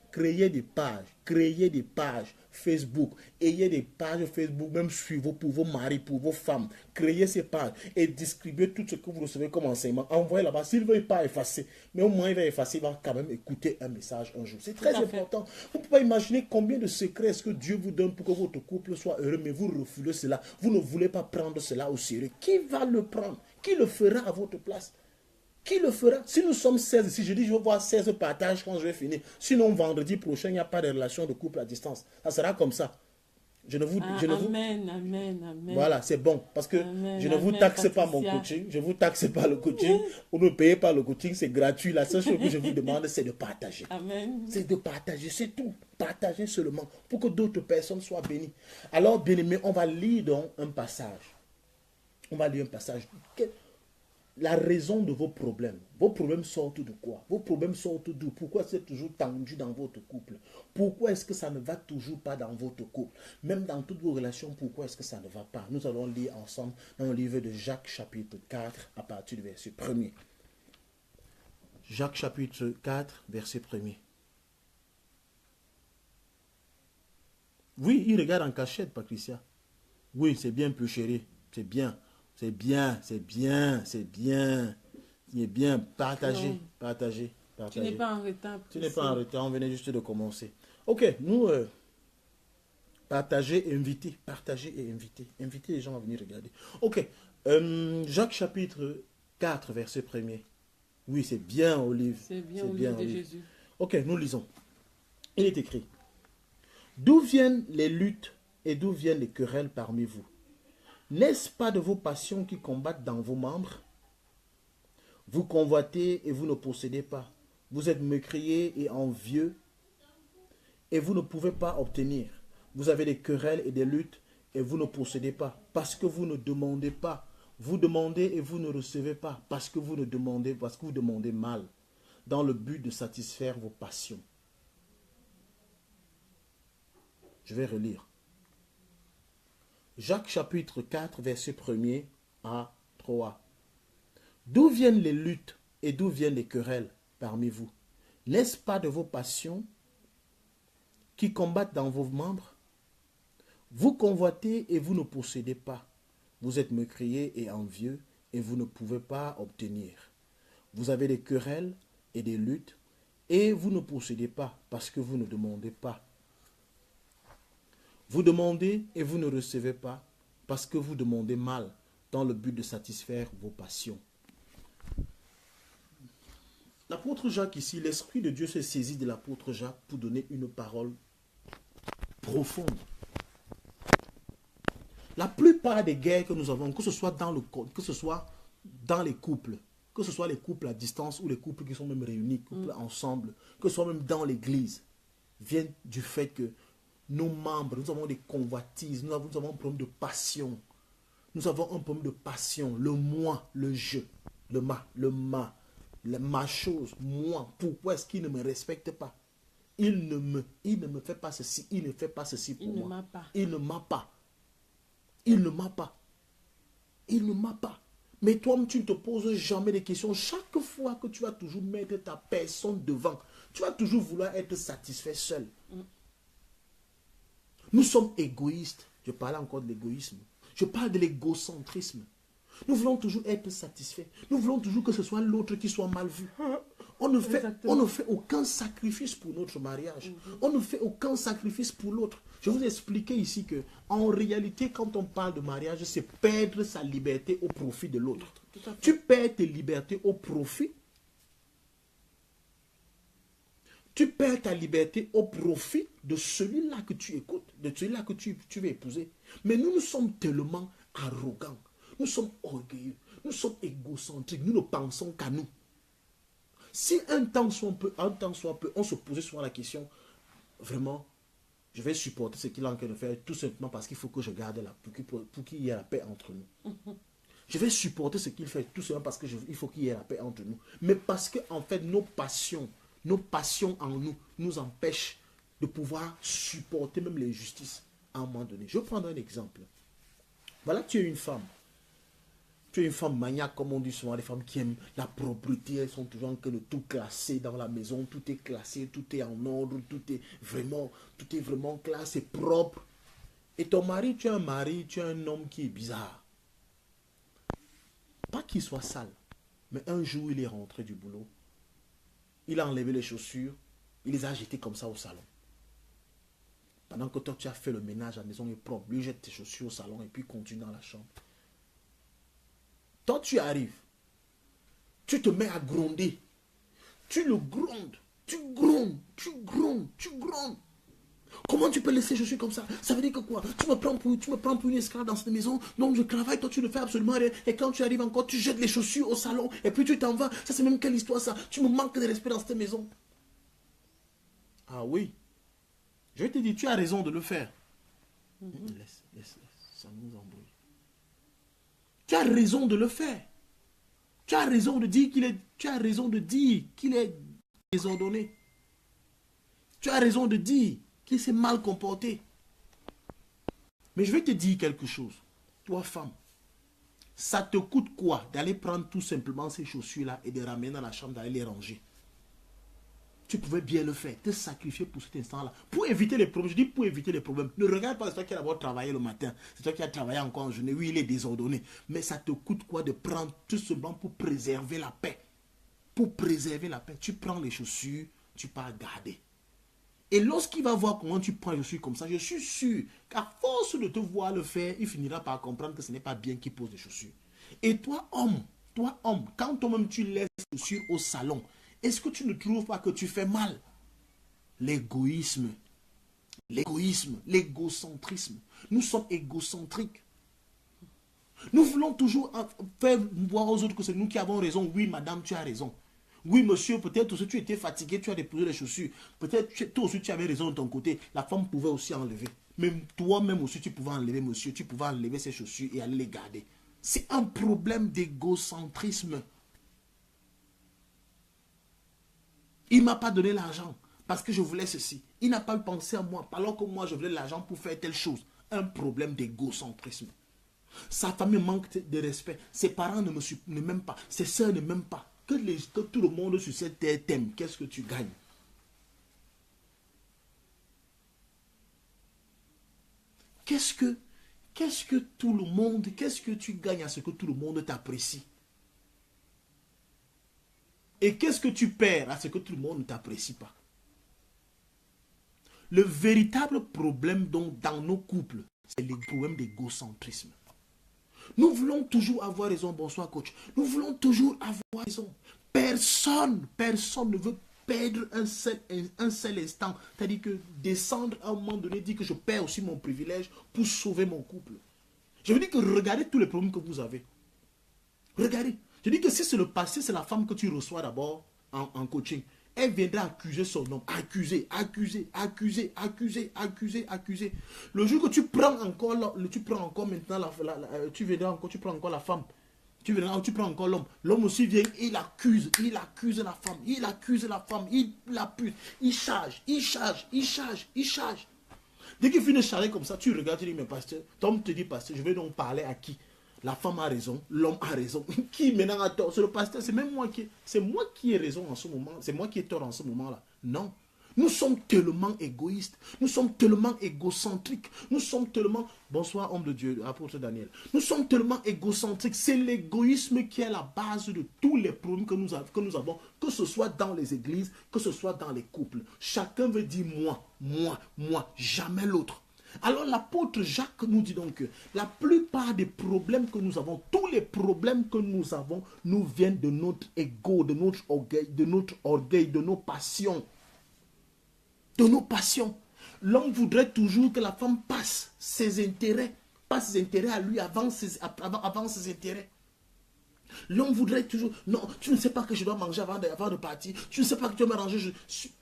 Facebook. Ayez des pages Facebook, même suivez pour vos maris, pour vos femmes. Créez ces pages et distribuez tout ce que vous recevez comme enseignement. Envoyez là-bas. S'il ne veut pas effacer, mais au moins il va effacer, il va quand même écouter un message un jour. C'est très important. Vous ne pouvez pas imaginer combien de secrets est-ce que Dieu vous donne pour que votre couple soit heureux, mais vous refusez cela. Vous ne voulez pas prendre cela au sérieux. Qui va le prendre? Qui le fera à votre place? Qui le fera? Si nous sommes 16 ici, je dis je vais voir 16 partages quand je vais finir. Sinon, vendredi prochain, il n'y a pas de relation de couple à distance. Ça sera comme ça. Amen. Voilà, c'est bon. Parce que je ne vous taxe pas mon coaching. Je ne vous taxe pas le coaching. Vous ne payez pas le coaching, c'est gratuit. La seule chose que je vous demande, c'est de partager. Amen. C'est de partager, c'est tout. Partagez seulement pour que d'autres personnes soient bénies. Alors, bien aimé, on va lire donc un passage. On va lire un passage. La raison de vos problèmes. Vos problèmes sortent de quoi? Vos problèmes sortent d'où? Pourquoi c'est toujours tendu dans votre couple? Pourquoi est-ce que ça ne va toujours pas dans votre couple? Même dans toutes vos relations, pourquoi est-ce que ça ne va pas? Nous allons lire ensemble dans le livre de Jacques chapitre 4 à partir du verset 1er. Jacques chapitre 4 verset 1er. Oui, il regarde en cachette, Patricia. Oui, c'est bien, peu chéri. C'est bien. C'est bien. Il est bien. Partagez. Tu n'es pas en retard. On venait juste de commencer. Ok, nous, partagez et invitez. Invitez les gens à venir regarder. Ok, Jacques chapitre 4, verset 1er. Oui, c'est bien, Olive. C'est bien, Olive de Jésus. Ok, nous lisons. Il est écrit. D'où viennent les luttes et d'où viennent les querelles parmi vous? N'est-ce pas de vos passions qui combattent dans vos membres? Vous convoitez et vous ne possédez pas. Vous êtes meurtriers et envieux et vous ne pouvez pas obtenir. Vous avez des querelles et des luttes et vous ne possédez pas. Parce que vous ne demandez pas. Vous demandez et vous ne recevez pas. Parce que vous demandez mal. Dans le but de satisfaire vos passions. Je vais relire. Jacques chapitre 4, verset 1er à 3. D'où viennent les luttes et d'où viennent les querelles parmi vous? N'est-ce pas de vos passions qui combattent dans vos membres? Vous convoitez et vous ne possédez pas. Vous êtes meurtriers et envieux et vous ne pouvez pas obtenir. Vous avez des querelles et des luttes et vous ne possédez pas parce que vous ne demandez pas. Vous demandez et vous ne recevez pas parce que vous demandez mal dans le but de satisfaire vos passions. L'apôtre Jacques ici, l'Esprit de Dieu se saisit de l'apôtre Jacques pour donner une parole profonde. La plupart des guerres que nous avons, que ce soit dans les couples, que ce soit les couples à distance ou les couples qui sont même réunis, couples ensemble, que ce soit même dans l'église, viennent du fait que nos membres, nous avons des convoitises, nous avons un problème de passion. Nous avons un problème de passion, le moi, le je, le ma chose, moi. Pourquoi est-ce qu'il ne me respecte pas? Il ne me fait pas ceci, il ne fait pas ceci pour moi. Il ne m'a pas. Il ne m'a pas. Il ne m'a pas. Il ne m'a pas. Mais toi, tu ne te poses jamais de questions. Chaque fois que tu vas toujours mettre ta personne devant, tu vas toujours vouloir être satisfait seul. Nous sommes égoïstes. Je parlais encore de l'égoïsme. Je parle de l'égocentrisme. Nous voulons toujours être satisfaits. Nous voulons toujours que ce soit l'autre qui soit mal vu. On ne fait aucun sacrifice pour notre mariage. On ne fait aucun sacrifice pour l'autre. Je vous ai expliqué ici que, en réalité, quand on parle de mariage, c'est perdre sa liberté au profit de l'autre. Tu perds tes libertés au profit. Tu perds ta liberté au profit de celui-là que tu écoutes, de celui-là que tu veux épouser. Mais nous sommes tellement arrogants. Nous sommes orgueilleux. Nous sommes égocentriques. Nous ne pensons qu'à nous. Si un temps soit peu, on se posait souvent la question, vraiment, je vais supporter ce qu'il est en train de faire tout simplement parce qu'il faut que je garde pour qu'il y ait la paix entre nous. Je vais supporter ce qu'il fait tout simplement parce qu'il faut qu'il y ait la paix entre nous. Mais parce que, en fait, nos passions en nous, nous empêchent de pouvoir supporter même l'injustice à un moment donné. Je vais prendre un exemple. Voilà, tu es une femme. Tu es une femme maniaque, comme on dit souvent, les femmes qui aiment la propreté, elles sont toujours en train de tout classer dans la maison, tout est classé, tout est en ordre, tout est vraiment classe et propre. Et ton mari, tu es un homme qui est bizarre. Pas qu'il soit sale, mais un jour il est rentré du boulot, il a enlevé les chaussures, il les a jetées comme ça au salon. Pendant que toi tu as fait le ménage, la maison est propre, lui jette tes chaussures au salon et puis continue dans la chambre. Toi, tu arrives, tu te mets à gronder, tu le grondes, tu grondes. Comment tu peux laisser chaussures comme ça? Ça veut dire que quoi? Tu me prends pour une esclave dans cette maison, donc je travaille, toi tu ne fais absolument rien, et quand tu arrives encore, tu jettes les chaussures au salon, et puis tu t'en vas. Ça c'est même quelle histoire ça? Tu me manques de respect dans cette maison. Ah oui, je vais te dire, tu as raison de le faire. Laisse, ça nous embrouille. Tu as raison de le faire. Tu as raison de dire qu'il est désordonné. Tu as raison de dire qu'il s'est mal comporté. Mais je vais te dire quelque chose. Toi, femme, ça te coûte quoi d'aller prendre tout simplement ces chaussures-là et de ramener dans la chambre, d'aller les ranger? Tu pouvais bien le faire, te sacrifier pour cet instant-là. Pour éviter les problèmes, je dis pour éviter les problèmes. Ne regarde pas, c'est toi qui as d'abord travaillé le matin. C'est toi qui as travaillé encore en journée. Oui, il est désordonné. Mais ça te coûte quoi de prendre tout simplement pour préserver la paix? Pour préserver la paix, tu prends les chaussures, tu pars garder. Et lorsqu'il va voir comment tu prends les chaussures comme ça, je suis sûr qu'à force de te voir le faire, il finira par comprendre que ce n'est pas bien qu'il pose des chaussures. Et toi, homme, quand toi-même tu laisses les chaussures au salon, est-ce que tu ne trouves pas que tu fais mal? L'égoïsme, l'égocentrisme. Nous sommes égocentriques. Nous voulons toujours faire voir aux autres que c'est nous qui avons raison. Oui, madame, tu as raison. Oui, monsieur, peut-être aussi tu étais fatigué, tu as déposé les chaussures. Peut-être toi aussi tu avais raison de ton côté. La femme pouvait aussi enlever. Même toi-même aussi tu pouvais enlever, monsieur. Tu pouvais enlever ses chaussures et aller les garder. C'est un problème d'égocentrisme. Il ne m'a pas donné l'argent. parce que je voulais ceci. Il n'a pas pensé à moi, alors que moi, je voulais l'argent pour faire telle chose. Un problème d'égocentrisme. Sa famille manque de respect. Ses parents ne m'aiment pas. Ses soeurs ne m'aiment pas. Que tout le monde sur cette terre t'aime. Qu'est-ce que tu gagnes? Qu'est-ce que tout le monde, qu'est-ce que tu gagnes à ce que tout le monde t'apprécie? Et qu'est-ce que tu perds à ce que tout le monde ne t'apprécie pas? Le véritable problème donc dans nos couples, c'est le problème d'égocentrisme. Nous voulons toujours avoir raison. Bonsoir coach. Nous voulons toujours avoir raison. Personne ne veut perdre un seul instant. C'est-à-dire que descendre à un moment donné, dire que je perds aussi mon privilège pour sauver mon couple. Je veux dire que regardez tous les problèmes que vous avez. Regardez. Je dis que si c'est le passé, c'est la femme que tu reçois d'abord en coaching. Elle viendra accuser son homme. Accuser. Le jour que tu prends encore maintenant, tu prends encore la femme. Tu prends encore l'homme. L'homme aussi vient, il accuse la femme. Il l'accuse. Il charge. Dès qu'il finit de charger comme ça, tu regardes, tu dis, mais pasteur, Tom te dit, pasteur, je vais donc parler à qui? La femme a raison, l'homme a raison. Qui maintenant a tort? C'est le pasteur, c'est moi qui ai raison en ce moment. C'est moi qui ai tort en ce moment-là. Non. Nous sommes tellement égoïstes. Nous sommes tellement égocentriques. Nous sommes tellement... Bonsoir, homme de Dieu, apôtre Daniel. Nous sommes tellement égocentriques. C'est l'égoïsme qui est la base de tous les problèmes que nous avons, que ce soit dans les églises, que ce soit dans les couples. Chacun veut dire moi, jamais l'autre. Alors l'apôtre Jacques nous dit donc que la plupart des problèmes que nous avons, tous les problèmes que nous avons, nous viennent de notre ego, de notre orgueil, de nos passions. L'homme voudrait toujours que la femme passe ses intérêts à lui avant ses intérêts. L'homme voudrait toujours, non, tu ne sais pas que je dois manger avant de partir, tu ne sais pas que tu dois m'arranger,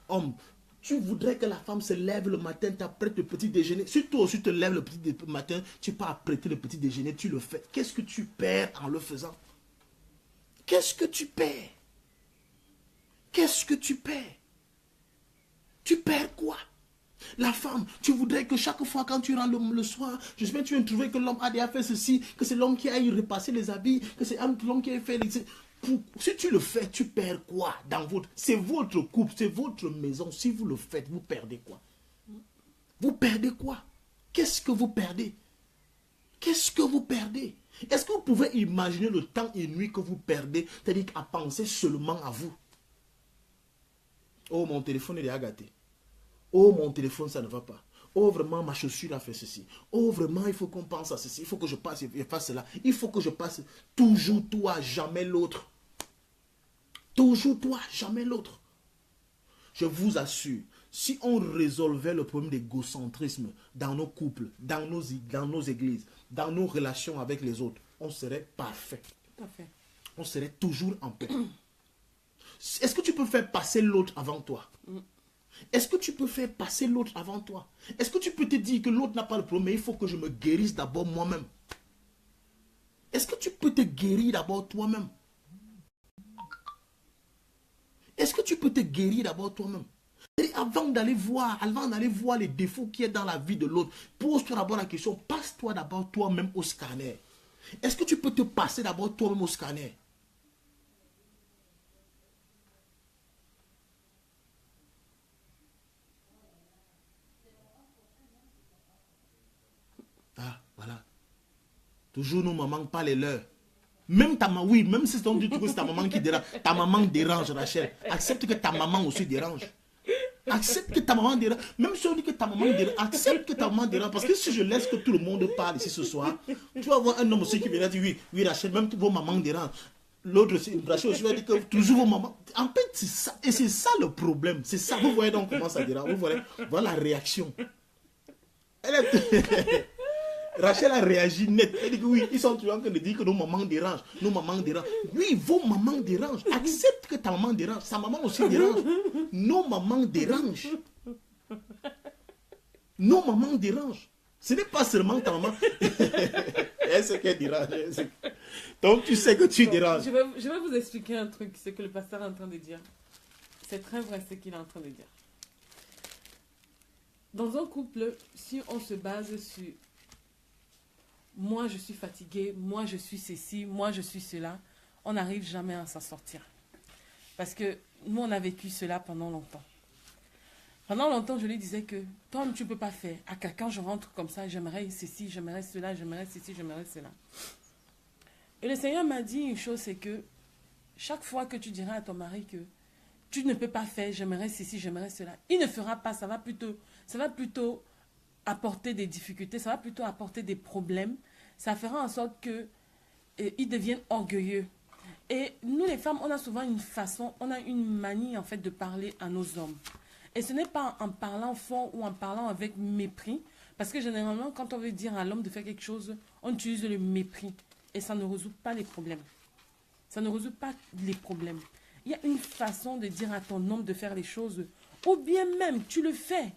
homme. Tu voudrais que la femme se lève le matin, t'apprête le petit déjeuner. Si toi aussi te lèves le petit matin, tu peux apprêter le petit déjeuner, tu le fais. Qu'est-ce que tu perds en le faisant? Qu'est-ce que tu perds? Tu perds quoi? La femme, tu voudrais que chaque fois quand tu rentres le soir, j'espère que tu vas trouver que l'homme a déjà fait ceci, que c'est l'homme qui a repasser les habits, que c'est l'homme qui a fait les... Si tu le fais, tu perds quoi c'est votre couple, c'est votre maison. Si vous le faites, vous perdez quoi? Vous perdez quoi? Qu'est-ce que vous perdez? Est-ce que vous pouvez imaginer le temps et nuit que vous perdez, c'est-à-dire à penser seulement à vous? Oh, mon téléphone est déjà gâté. Oh, mon téléphone, ça ne va pas. Oh, vraiment, ma chaussure a fait ceci. Oh, vraiment, il faut qu'on pense à ceci. Il faut que je passe et fasse cela. Il faut que je passe. Toujours toi, jamais l'autre. Toujours toi, jamais l'autre. Je vous assure, si on résolvait le problème d'égocentrisme dans nos couples, dans nos églises, dans nos relations avec les autres, on serait parfait. Tout à fait. On serait toujours en paix. Est-ce que tu peux faire passer l'autre avant toi? Est-ce que tu peux faire passer l'autre avant toi? Est-ce que tu peux te dire que l'autre n'a pas le problème, mais il faut que je me guérisse d'abord moi-même? Est-ce que tu peux te guérir d'abord toi-même? Est-ce que tu peux te guérir d'abord toi-même? Et avant d'aller voir les défauts qu'il y a dans la vie de l'autre, pose-toi d'abord la question, passe-toi d'abord toi-même au scanner. Est-ce que tu peux te passer d'abord toi-même au scanner? Ah, voilà. Toujours nous, maman, pas les leurs. Même ta maman, oui, même si c'est ta maman qui dérange, ta maman dérange, Rachel. Accepte que ta maman aussi dérange. Accepte que ta maman dérange. Même si on dit que ta maman dérange, accepte que ta maman dérange. Parce que si je laisse que tout le monde parle ici ce soir, tu vas voir un homme aussi qui viendra dire oui, Rachel, même vos mamans dérangent. L'autre aussi, Rachel aussi va dire que toujours vos mamans. En fait, c'est ça. Et c'est ça le problème. C'est ça. Vous voyez donc comment ça dérange. Vous voyez, voilà la réaction. Rachel a réagi net. Elle dit que oui, ils sont toujours en train de dire que nos mamans dérangent. Oui, vos mamans dérangent. Accepte que ta maman dérange. Sa maman aussi dérange. Nos mamans dérangent. Ce n'est pas seulement ta maman. Elle sait qu'elle dérange. Donc tu sais que tu déranges. Je vais vous expliquer un truc, ce que le pasteur est en train de dire. C'est très vrai ce qu'il est en train de dire. Dans un couple, si on se base sur moi je suis fatiguée, moi je suis ceci, moi je suis cela, on n'arrive jamais à s'en sortir. Parce que nous, on a vécu cela pendant longtemps. Pendant longtemps, je lui disais que toi, tu ne peux pas faire. À quelqu'un, je rentre comme ça, j'aimerais ceci, j'aimerais cela, j'aimerais ceci, j'aimerais cela. Et le Seigneur m'a dit une chose, c'est que chaque fois que tu diras à ton mari que tu ne peux pas faire, j'aimerais ceci, j'aimerais cela, il ne fera pas, ça va plutôt apporter des difficultés, ça va plutôt apporter des problèmes, ça fera en sorte que il devienne orgueilleux. Et nous les femmes, on a souvent une façon, on a une manie en fait de parler à nos hommes. Et ce n'est pas en parlant fort ou en parlant avec mépris, parce que généralement quand on veut dire à l'homme de faire quelque chose, on utilise le mépris et ça ne résout pas les problèmes. Ça ne résout pas les problèmes. Il y a une façon de dire à ton homme de faire les choses, ou bien même tu le fais.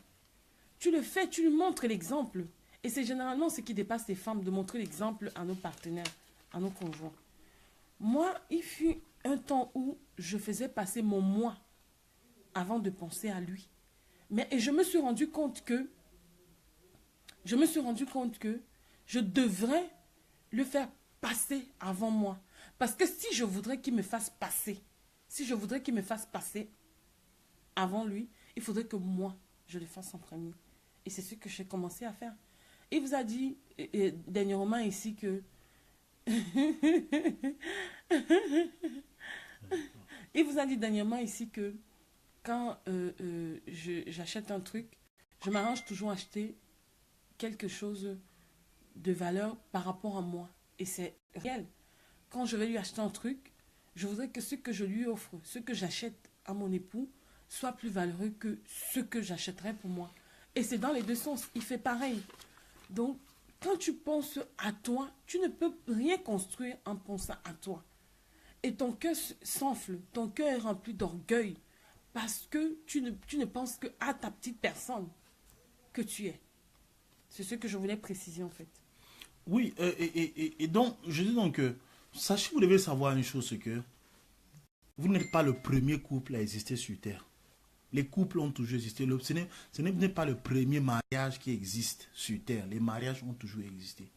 Tu le fais, tu lui montres l'exemple. Et c'est généralement ce qui dépasse les femmes, de montrer l'exemple à nos partenaires, à nos conjoints. Moi, il fut un temps où je faisais passer mon moi avant de penser à lui. Et je me suis rendu compte que je devrais le faire passer avant moi. Parce que si je voudrais qu'il me fasse passer, avant lui, il faudrait que moi, je le fasse en premier. Et c'est ce que j'ai commencé à faire. Il vous a dit dernièrement ici que il vous a dit dernièrement ici que quand j'achète un truc, je m'arrange toujours à acheter quelque chose de valeur par rapport à moi. Et c'est réel. Quand je vais lui acheter un truc, je voudrais que ce que je lui offre, ce que j'achète à mon époux, soit plus valeureux que ce que j'achèterais pour moi. Et c'est dans les deux sens. Il fait pareil. Donc, quand tu penses à toi, tu ne peux rien construire en pensant à toi. Et ton cœur s'enfle, ton cœur est rempli d'orgueil parce que tu ne penses qu'à ta petite personne que tu es. C'est ce que je voulais préciser en fait. Oui, et donc, je dis donc que, sachez, vous devez savoir une chose, c'est que vous n'êtes pas le premier couple à exister sur Terre. Les couples ont toujours existé. Ce n'est pas le premier mariage qui existe sur Terre. Les mariages ont toujours existé.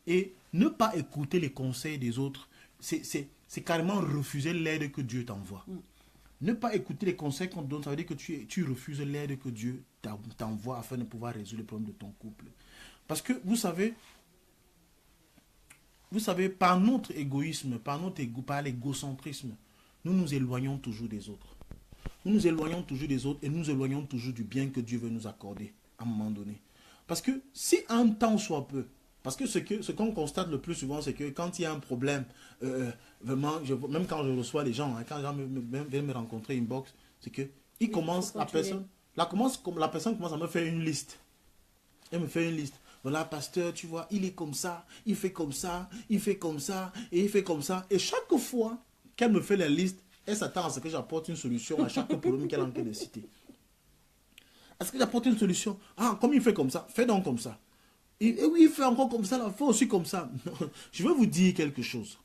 Et ne pas écouter les conseils des autres, c'est carrément refuser l'aide que Dieu t'envoie. Ne pas écouter les conseils qu'on te donne, ça veut dire que tu refuses l'aide que Dieu t'envoie afin de pouvoir résoudre les problèmes de ton couple. Parce que vous savez, par notre égoïsme, par l'égocentrisme, nous nous éloignons toujours des autres. Nous nous éloignons toujours des autres et nous éloignons toujours du bien que Dieu veut nous accorder à un moment donné. Parce que si un temps soit peu, parce que ce qu'on constate le plus souvent, c'est que quand il y a un problème, vraiment, même quand je reçois les gens, quand les gens viennent me rencontrer inbox, c'est que la personne commence à me faire une liste. Elle me fait une liste. Voilà, pasteur, tu vois, il est comme ça, il fait comme ça, il fait comme ça, et il fait comme ça. Et chaque fois qu'elle me fait la liste, elle s'attend à ce que j'apporte une solution à chaque problème qu'elle a en train de citer. Est-ce que j'apporte une solution? Ah, comme il fait comme ça, fais donc comme ça. Et oui, il fait encore comme ça, là, fais aussi comme ça. Non, je veux vous dire quelque chose.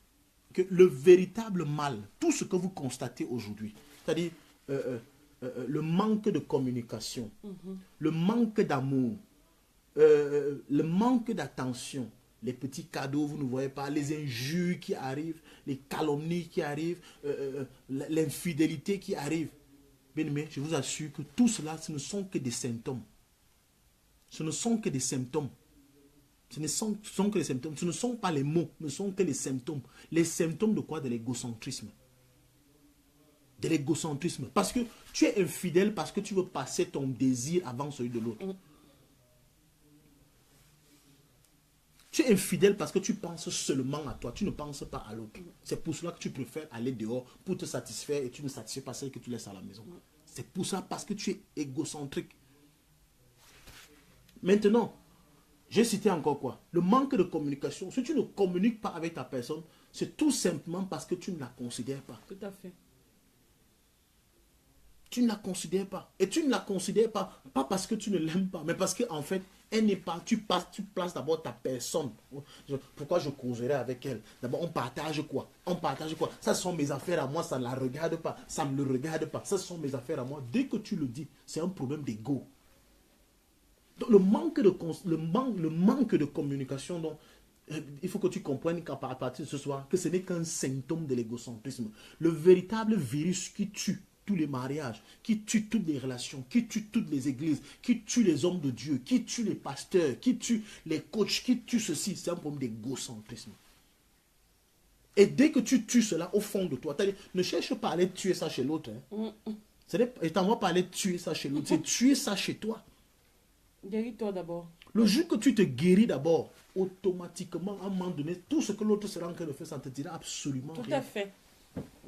Que le véritable mal, tout ce que vous constatez aujourd'hui, c'est-à-dire le manque de communication, le manque d'amour, le manque d'attention, les petits cadeaux, vous ne voyez pas, les injures qui arrivent, les calomnies qui arrivent, l'infidélité qui arrive. Bien aimé, je vous assure que tout cela, ce ne sont que des symptômes. Ce ne sont que des symptômes. Ce ne sont que des symptômes. Ce ne sont pas les mots, ce ne sont que les symptômes. Les symptômes de quoi? De l'égocentrisme. De l'égocentrisme. Parce que tu es infidèle parce que tu veux passer ton désir avant celui de l'autre. Tu es infidèle parce que tu penses seulement à toi, tu ne penses pas à l'autre. C'est pour cela que tu préfères aller dehors pour te satisfaire et tu ne satisfais pas celle que tu laisses à la maison. C'est pour ça, parce que tu es égocentrique. Maintenant, j'ai cité encore quoi? Le manque de communication. Si tu ne communiques pas avec ta personne, c'est tout simplement parce que tu ne la considères pas. Tout à fait. Tu ne la considères pas. Et tu ne la considères pas parce que tu ne l'aimes pas, mais parce qu'en fait, elle n'est pas, tu places d'abord ta personne. Pourquoi je causerais avec elle? D'abord, on partage quoi? Ça sont mes affaires à moi, ça ne la regarde pas. Ça ne le regarde pas. Ça sont mes affaires à moi. Dès que tu le dis, c'est un problème d'ego. Donc, le manque de communication, donc, il faut que tu comprennes qu'à partir de ce soir, que ce n'est qu'un symptôme de l'égocentrisme. Le véritable virus qui tue tous les mariages, qui tue toutes les relations, qui tue toutes les églises, qui tue les hommes de Dieu, qui tue les pasteurs, qui tue les coachs, qui tue ceci, c'est un problème d'égocentrisme. Et dès que tu tues cela au fond de toi, ne cherche pas à aller tuer ça chez l'autre. Hein. Et t'en vas pas aller tuer ça chez l'autre, c'est tuer ça chez toi. Guéris-toi d'abord. Le jour que tu te guéris d'abord, automatiquement, à un moment donné, tout ce que l'autre sera en train de faire, ça ne te dira absolument rien. Tout à fait.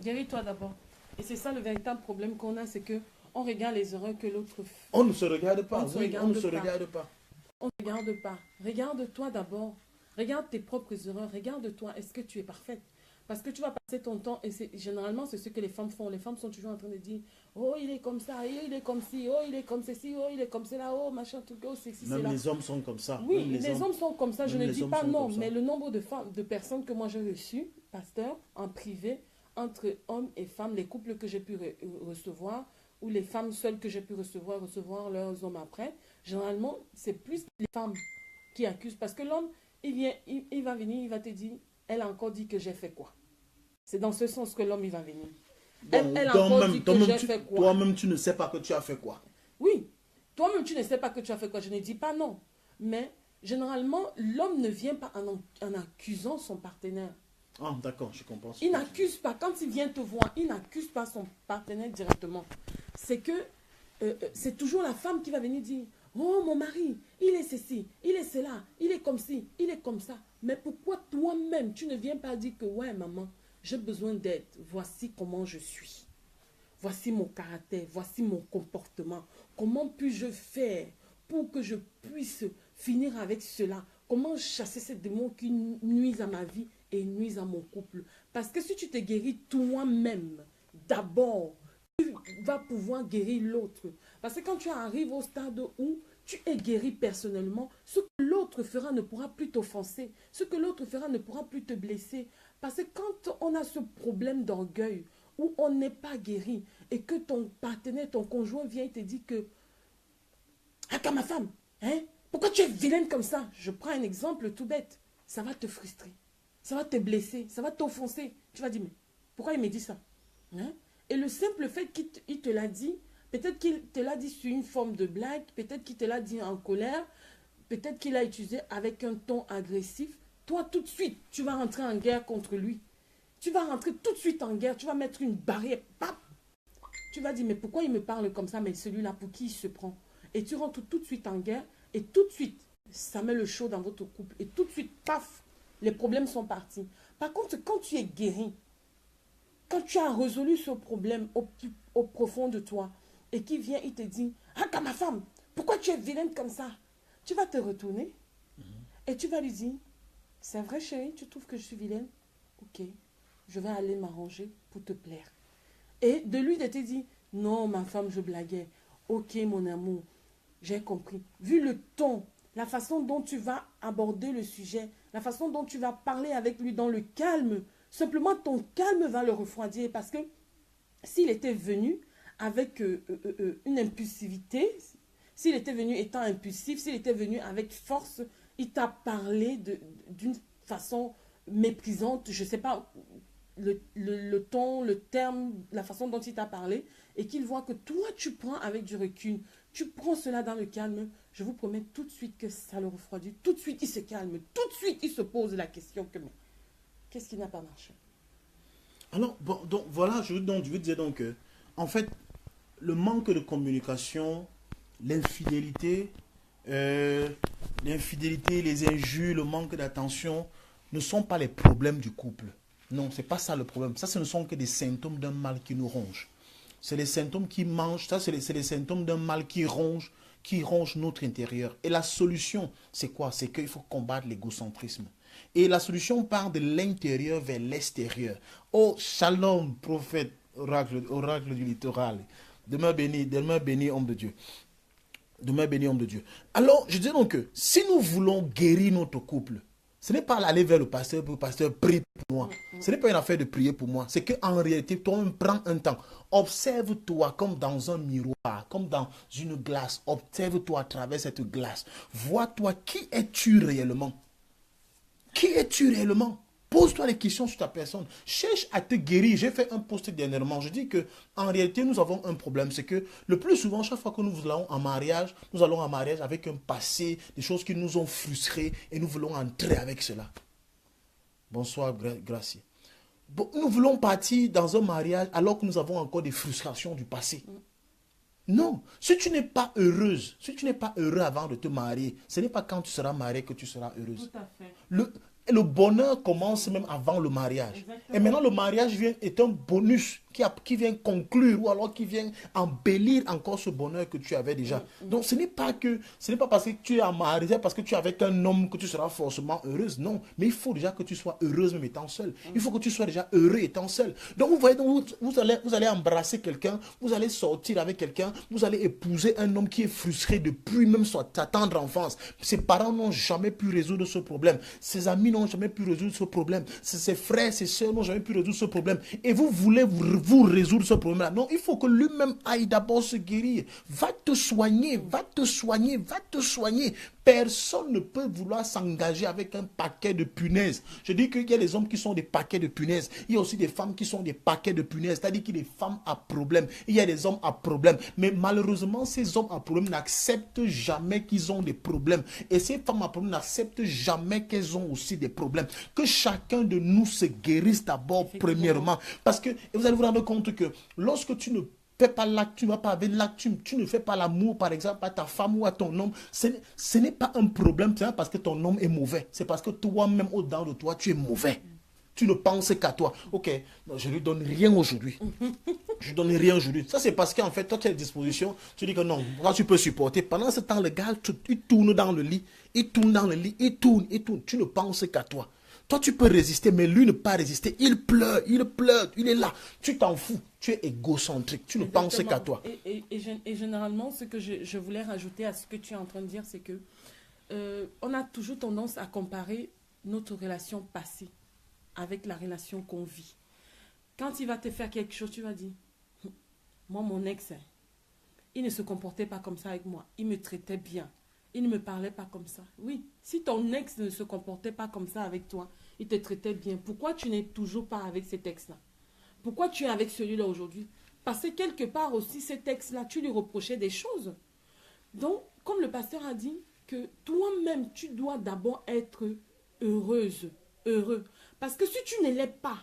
Guéris-toi d'abord. Et c'est ça le véritable problème qu'on a, c'est que on regarde les erreurs que l'autre fait. On ne se regarde pas. On ne se regarde pas. On ne regarde pas. Regarde-toi d'abord. Regarde tes propres erreurs. Regarde-toi. Est-ce que tu es parfaite? Parce que tu vas passer ton temps, et généralement c'est ce que les femmes font. Les femmes sont toujours en train de dire, oh il est comme ça, oh, il est comme ci, oh il est comme ceci, oh il est comme cela, oh machin, tout, oh c'est ci, c'est là. Même les hommes sont comme ça. Oui, les hommes sont comme ça, je ne dis pas non, mais le nombre de personnes que moi j'ai reçues, pasteur, en privé, entre hommes et femmes, les couples que j'ai pu recevoir, ou les femmes seules que j'ai pu recevoir leurs hommes après, généralement c'est plus les femmes qui accusent, parce que l'homme, il va venir, il va te dire, elle a encore dit que j'ai fait quoi. C'est dans ce sens que l'homme, il va venir. Elle a encore dit que j'ai fait quoi. Toi-même, tu ne sais pas que tu as fait quoi. Oui. Toi-même, tu ne sais pas que tu as fait quoi. Je ne dis pas non. Mais, généralement, l'homme ne vient pas en accusant son partenaire. Ah, d'accord, je comprends. Il n'accuse pas. Quand il vient te voir, il n'accuse pas son partenaire directement. C'est que, c'est toujours la femme qui va venir dire, oh, mon mari, il est ceci, il est cela, il est comme ci, il est comme ça. Mais pourquoi toi-même, tu ne viens pas dire que, ouais, maman, j'ai besoin d'aide. Voici comment je suis. Voici mon caractère, voici mon comportement. Comment puis-je faire pour que je puisse finir avec cela? Comment chasser ces démons qui nuisent à ma vie et nuisent à mon couple? Parce que si tu te guéris toi-même, d'abord, tu vas pouvoir guérir l'autre. Parce que quand tu arrives au stade où tu es guéri personnellement, ce que l'autre fera ne pourra plus t'offenser. Ce que l'autre fera ne pourra plus te blesser. Parce que quand on a ce problème d'orgueil, où on n'est pas guéri, et que ton partenaire, ton conjoint vient et te dit que « Ah, comme ma femme, hein, pourquoi tu es vilaine comme ça ?» Je prends un exemple tout bête. Ça va te frustrer. Ça va te blesser. Ça va t'offenser. Tu vas dire « Mais pourquoi il me dit ça hein? » Et le simple fait qu'il te l'a dit, peut-être qu'il te l'a dit sur une forme de blague, peut-être qu'il te l'a dit en colère, peut-être qu'il l'a utilisé avec un ton agressif. Toi, tout de suite, tu vas rentrer en guerre contre lui. Tu vas rentrer tout de suite en guerre, tu vas mettre une barrière. Pap! Tu vas dire, mais pourquoi il me parle comme ça, mais celui-là, pour qui il se prend? Et tu rentres tout de suite en guerre, et tout de suite, ça met le chaud dans votre couple. Et tout de suite, paf, les problèmes sont partis. Par contre, quand tu es guéri, quand tu as résolu ce problème au profond de toi, et qu'il vient, il te dit, ah, comme ma femme, pourquoi tu es vilaine comme ça? Tu vas te retourner, et tu vas lui dire, c'est vrai chérie, tu trouves que je suis vilaine? Ok, je vais aller m'arranger pour te plaire. Et de lui de te dire, non ma femme, je blaguais. Ok mon amour, j'ai compris. Vu le ton, la façon dont tu vas aborder le sujet, la façon dont tu vas parler avec lui dans le calme, simplement ton calme va le refroidir. Parce que s'il était venu avec une impulsivité, s'il était venu étant impulsif, s'il était venu avec force, il t'a parlé d'une façon méprisante, je ne sais pas, le ton, le terme, la façon dont il t'a parlé, et qu'il voit que toi, tu prends avec du recul, tu prends cela dans le calme, je vous promets tout de suite que ça le refroidit, tout de suite il se calme, tout de suite il se pose la question que, mais qu'est-ce qui n'a pas marché? Alors, bon, donc voilà, je veux dire donc que, en fait, le manque de communication, l'infidélité, les injures, le manque d'attention ne sont pas les problèmes du couple. Non, ce n'est pas ça le problème. Ça, ce ne sont que des symptômes d'un mal qui nous ronge. C'est les symptômes qui mangent, ça, c'est les symptômes d'un mal qui ronge notre intérieur. Et la solution, c'est quoi? C'est qu'il faut combattre l'égocentrisme. Et la solution part de l'intérieur vers l'extérieur. Oh, shalom, prophète, oracle du littoral. Demain béni, homme de Dieu. Demain béni, homme de Dieu. Alors, je dis donc que si nous voulons guérir notre couple, Ce n'est pas aller vers le pasteur pour le pasteur prie pour moi. Ce n'est pas une affaire de prier pour moi. C'est qu'en réalité, toi-même prends un temps. Observe-toi comme dans un miroir, comme dans une glace. Observe-toi à travers cette glace. Vois-toi, qui es-tu réellement? Qui es-tu réellement? Pose-toi les questions sur ta personne. Cherche à te guérir. J'ai fait un post dernièrement. Je dis que en réalité, nous avons un problème. C'est que le plus souvent, chaque fois que nous allons en mariage, nous allons en mariage avec un passé, des choses qui nous ont frustrés et nous voulons entrer avec cela. Bonsoir, Gracie. Bon, nous voulons partir dans un mariage alors que nous avons encore des frustrations du passé. Non, si tu n'es pas heureuse, si tu n'es pas heureux avant de te marier, ce n'est pas quand tu seras marié que tu seras heureuse. Tout à fait. Le bonheur commence même avant le mariage. Exactement. Et maintenant, le mariage est un bonus qui vient conclure ou alors qui vient embellir encore ce bonheur que tu avais déjà. Donc, ce n'est pas parce que tu es marié, parce que tu es avec un homme que tu seras forcément heureuse. Non, mais il faut déjà que tu sois heureuse même étant seule. Il faut que tu sois déjà heureux étant seul. Donc, vous voyez, vous allez embrasser quelqu'un, vous allez sortir avec quelqu'un, vous allez épouser un homme qui est frustré depuis même sa tendre enfance. Ses parents n'ont jamais pu résoudre ce problème. Ses amis n'ont jamais pu résoudre ce problème. Ses frères, ses soeurs n'ont jamais pu résoudre ce problème. Et vous voulez vous résoudre ce problème-là. Non, il faut que lui-même aille d'abord se guérir. Va te soigner, va te soigner, va te soigner. Personne ne peut vouloir s'engager avec un paquet de punaises. Je dis qu'il y a des hommes qui sont des paquets de punaises. Il y a aussi des femmes qui sont des paquets de punaises. C'est-à-dire qu'il y a des femmes à problème. Il y a des hommes à problème. Mais malheureusement, ces hommes à problème n'acceptent jamais qu'ils ont des problèmes. Et ces femmes à problème n'acceptent jamais qu'elles ont aussi des problèmes. Que chacun de nous se guérisse d'abord, premièrement. Parce que vous allez vous rendre compte que lorsque tu ne fais pas l'acte, tu ne vas pas avec l'acte, tu ne fais pas l'amour, par exemple, à ta femme ou à ton homme, ce n'est pas un problème, c'est pas parce que ton homme est mauvais, c'est parce que toi-même, au-dedans de toi, tu es mauvais. Tu ne penses qu'à toi. Ok, non, je ne lui donne rien aujourd'hui. Je ne donne rien aujourd'hui. Ça, c'est parce qu'en fait, toi, tu as des dispositions. Tu dis que non, moi, tu peux supporter. Pendant ce temps, le gars, il tourne dans le lit. Il tourne dans le lit. Il tourne. Tu ne penses qu'à toi. Toi, tu peux résister, mais lui ne pas résister. Il pleure, il est là. Tu t'en fous. Tu es égocentrique. Tu ne penses qu'à toi. Et généralement, ce que je voulais rajouter à ce que tu es en train de dire, c'est que on a toujours tendance à comparer notre relation passée avec la relation qu'on vit. Quand il va te faire quelque chose, tu vas dire, moi, mon ex, il ne se comportait pas comme ça avec moi. Il me traitait bien. Il ne me parlait pas comme ça. Oui, si ton ex ne se comportait pas comme ça avec toi, il te traitait bien, pourquoi tu n'es toujours pas avec cet ex-là? Pourquoi tu es avec celui-là aujourd'hui? Parce que quelque part aussi, cet ex-là, tu lui reprochais des choses. Donc, comme le pasteur a dit, que toi-même, tu dois d'abord être heureuse, heureux. Parce que si tu ne l'es pas,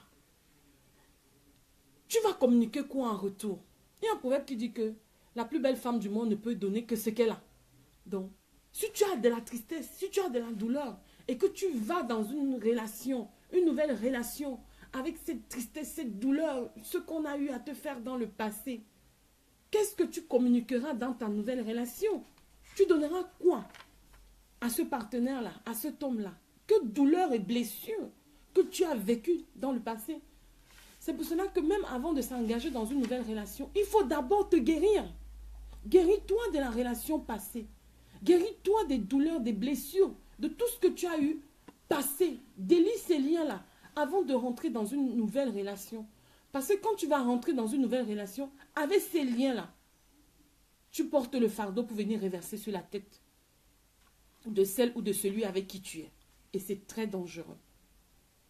tu vas communiquer quoi en retour? Il y a un proverbe qui dit que la plus belle femme du monde ne peut donner que ce qu'elle a. Donc, si tu as de la tristesse, si tu as de la douleur, et que tu vas dans une relation, une nouvelle relation, avec cette tristesse, cette douleur, ce qu'on a eu à te faire dans le passé, qu'est-ce que tu communiqueras dans ta nouvelle relation? Tu donneras quoi à ce partenaire-là, à cet homme-là? Que douleur et blessure que tu as vécu dans le passé. C'est pour cela que même avant de s'engager dans une nouvelle relation, il faut d'abord te guérir. Guéris-toi de la relation passée. Guéris-toi des douleurs, des blessures, de tout ce que tu as eu passé. Délie ces liens-là avant de rentrer dans une nouvelle relation. Parce que quand tu vas rentrer dans une nouvelle relation, avec ces liens-là, tu portes le fardeau pour venir reverser sur la tête de celle ou de celui avec qui tu es. Et c'est très dangereux.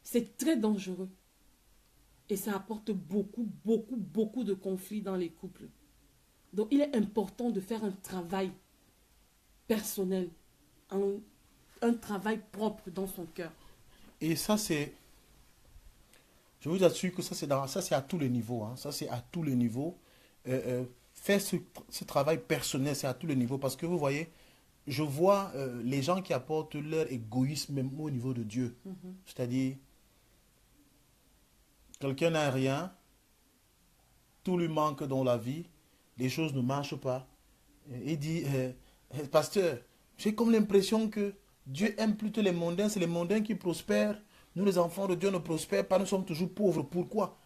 C'est très dangereux. Et ça apporte beaucoup de conflits dans les couples. Donc, il est important de faire un travail personnel, un travail propre dans son cœur. Et ça, c'est... Je vous assure que ça, c'est à tous les niveaux. Hein. Ça, c'est à tous les niveaux. Faire ce travail personnel, c'est à tous les niveaux. Parce que vous voyez, je vois les gens qui apportent leur égoïsme même au niveau de Dieu. C'est-à-dire, quelqu'un n'a rien, tout lui manque dans la vie, les choses ne marchent pas. Il dit, pasteur, j'ai comme l'impression que Dieu aime plutôt les mondains, c'est les mondains qui prospèrent. Nous, les enfants de Dieu, ne prospèrent pas, nous sommes toujours pauvres. Pourquoi?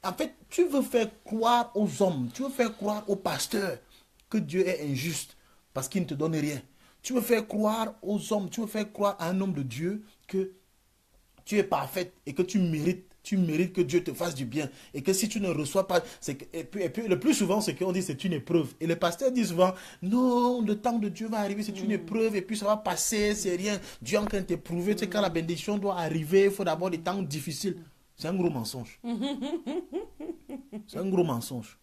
En fait, tu veux faire croire aux hommes, tu veux faire croire aux pasteurs que Dieu est injuste parce qu'il ne te donne rien. Tu veux faire croire aux hommes, tu veux faire croire à un homme de Dieu que tu es parfaite et que tu mérites que Dieu te fasse du bien. Et que si tu ne reçois pas, et puis le plus souvent, c'est qu'on dit c'est une épreuve. Et les pasteurs disent souvent, non, le temps de Dieu va arriver, c'est une épreuve, et puis ça va passer, c'est rien. Dieu est en train de t'éprouver. Tu sais, quand la bénédiction doit arriver, il faut d'abord des temps difficiles. C'est un gros mensonge. C'est un gros mensonge.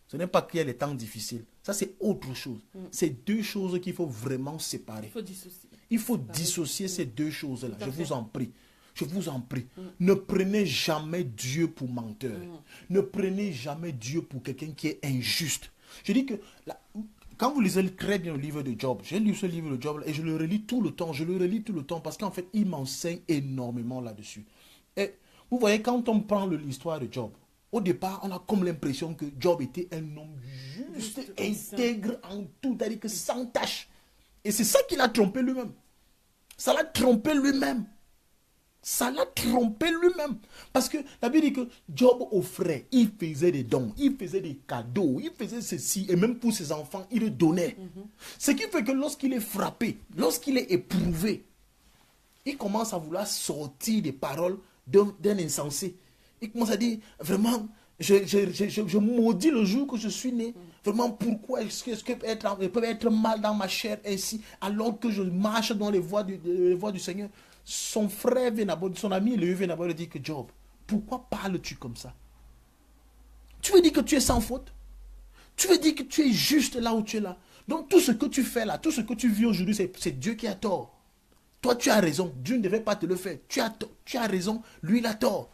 Ce n'est pas qu'il y a les temps difficiles. Ça, c'est autre chose. C'est deux choses qu'il faut vraiment séparer. Il faut dissocier. Il faut dissocier ces deux choses-là. Je vous en prie. Je vous en prie. Ne prenez jamais Dieu pour menteur. Ne prenez jamais Dieu pour quelqu'un qui est injuste. Je dis que quand vous lisez très bien le livre de Job, j'ai lu ce livre de Job et je le relis tout le temps. Je le relis tout le temps parce qu'en fait, il m'enseigne énormément là-dessus. Et vous voyez, quand on prend l'histoire de Job, au départ, on a comme l'impression que Job était un homme juste, intègre en tout, c'est-à-dire que sans tâche. Et c'est ça qui l'a trompé lui-même. Ça l'a trompé lui-même. Ça l'a trompé lui-même. Parce que la Bible dit que Job offrait, il faisait des dons, il faisait des cadeaux, il faisait ceci, et même pour ses enfants, il le donnait. Ce qui fait que lorsqu'il est frappé, lorsqu'il est éprouvé, il commence à vouloir sortir des paroles d'un insensé. Il commence à dire, vraiment, je maudis le jour que je suis né. Vraiment, pourquoi est-ce que je peux être mal dans ma chair ainsi, alors que je marche dans les voies du Seigneur. Son frère vient d'abord, son ami Lévi vient d'abord lui dire que Job, pourquoi parles-tu comme ça? Tu veux dire que tu es sans faute? Tu veux dire que tu es juste là où tu es là? Donc tout ce que tu fais là, tout ce que tu vis aujourd'hui, c'est Dieu qui a tort. Toi, tu as raison. Dieu ne devait pas te le faire. Tu as raison. Lui, il a tort.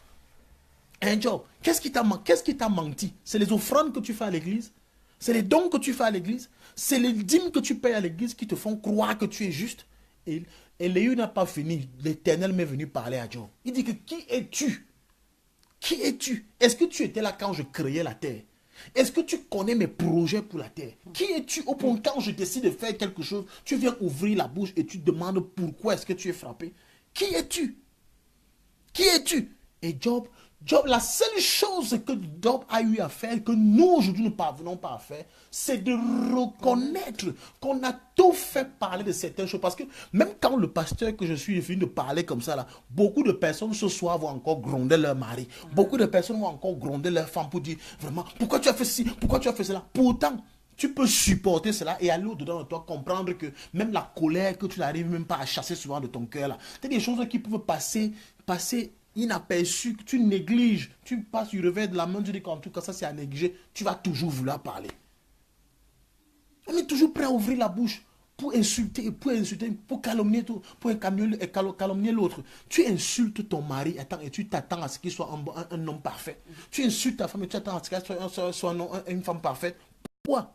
Un Job, qu'est-ce qui t'a menti? C'est les offrandes que tu fais à l'église? C'est les dons que tu fais à l'église? C'est les dîmes que tu payes à l'église qui te font croire que tu es juste? Et Léhu n'a pas fini. L'Éternel m'est venu parler à Job. Il dit que qui es-tu? Qui es-tu? Est-ce que tu étais là quand je créais la terre? Est-ce que tu connais mes projets pour la terre? Qui es-tu? Au point quand je décide de faire quelque chose, tu viens ouvrir la bouche et tu demandes pourquoi est-ce que tu es frappé? Qui es-tu? Qui es-tu? Et Job, la seule chose que Job a eu à faire, que nous aujourd'hui ne parvenons pas à faire, c'est de reconnaître qu'on a tout fait parler de certaines choses. Parce que même quand le pasteur que je suis fini de parler comme ça, là, beaucoup de personnes ce soir vont encore gronder leur mari. Beaucoup de personnes vont encore gronder leur femme pour dire, vraiment, pourquoi tu as fait ci, pourquoi tu as fait cela? Pourtant, tu peux supporter cela et aller au-dedans de toi, comprendre que même la colère que tu n'arrives même pas à chasser souvent de ton cœur, là, c'est des choses qui peuvent passer inaperçu, que tu négliges, tu passes du revers de la main, tu dis qu'en tout cas ça c'est à négliger, tu vas toujours vouloir parler. On est toujours prêt à ouvrir la bouche pour insulter, pour calomnier, calomnier l'autre. Tu insultes ton mari et tu t'attends à ce qu'il soit un homme parfait. Tu insultes ta femme et tu attends à ce qu'elle soit une femme parfaite. Pourquoi?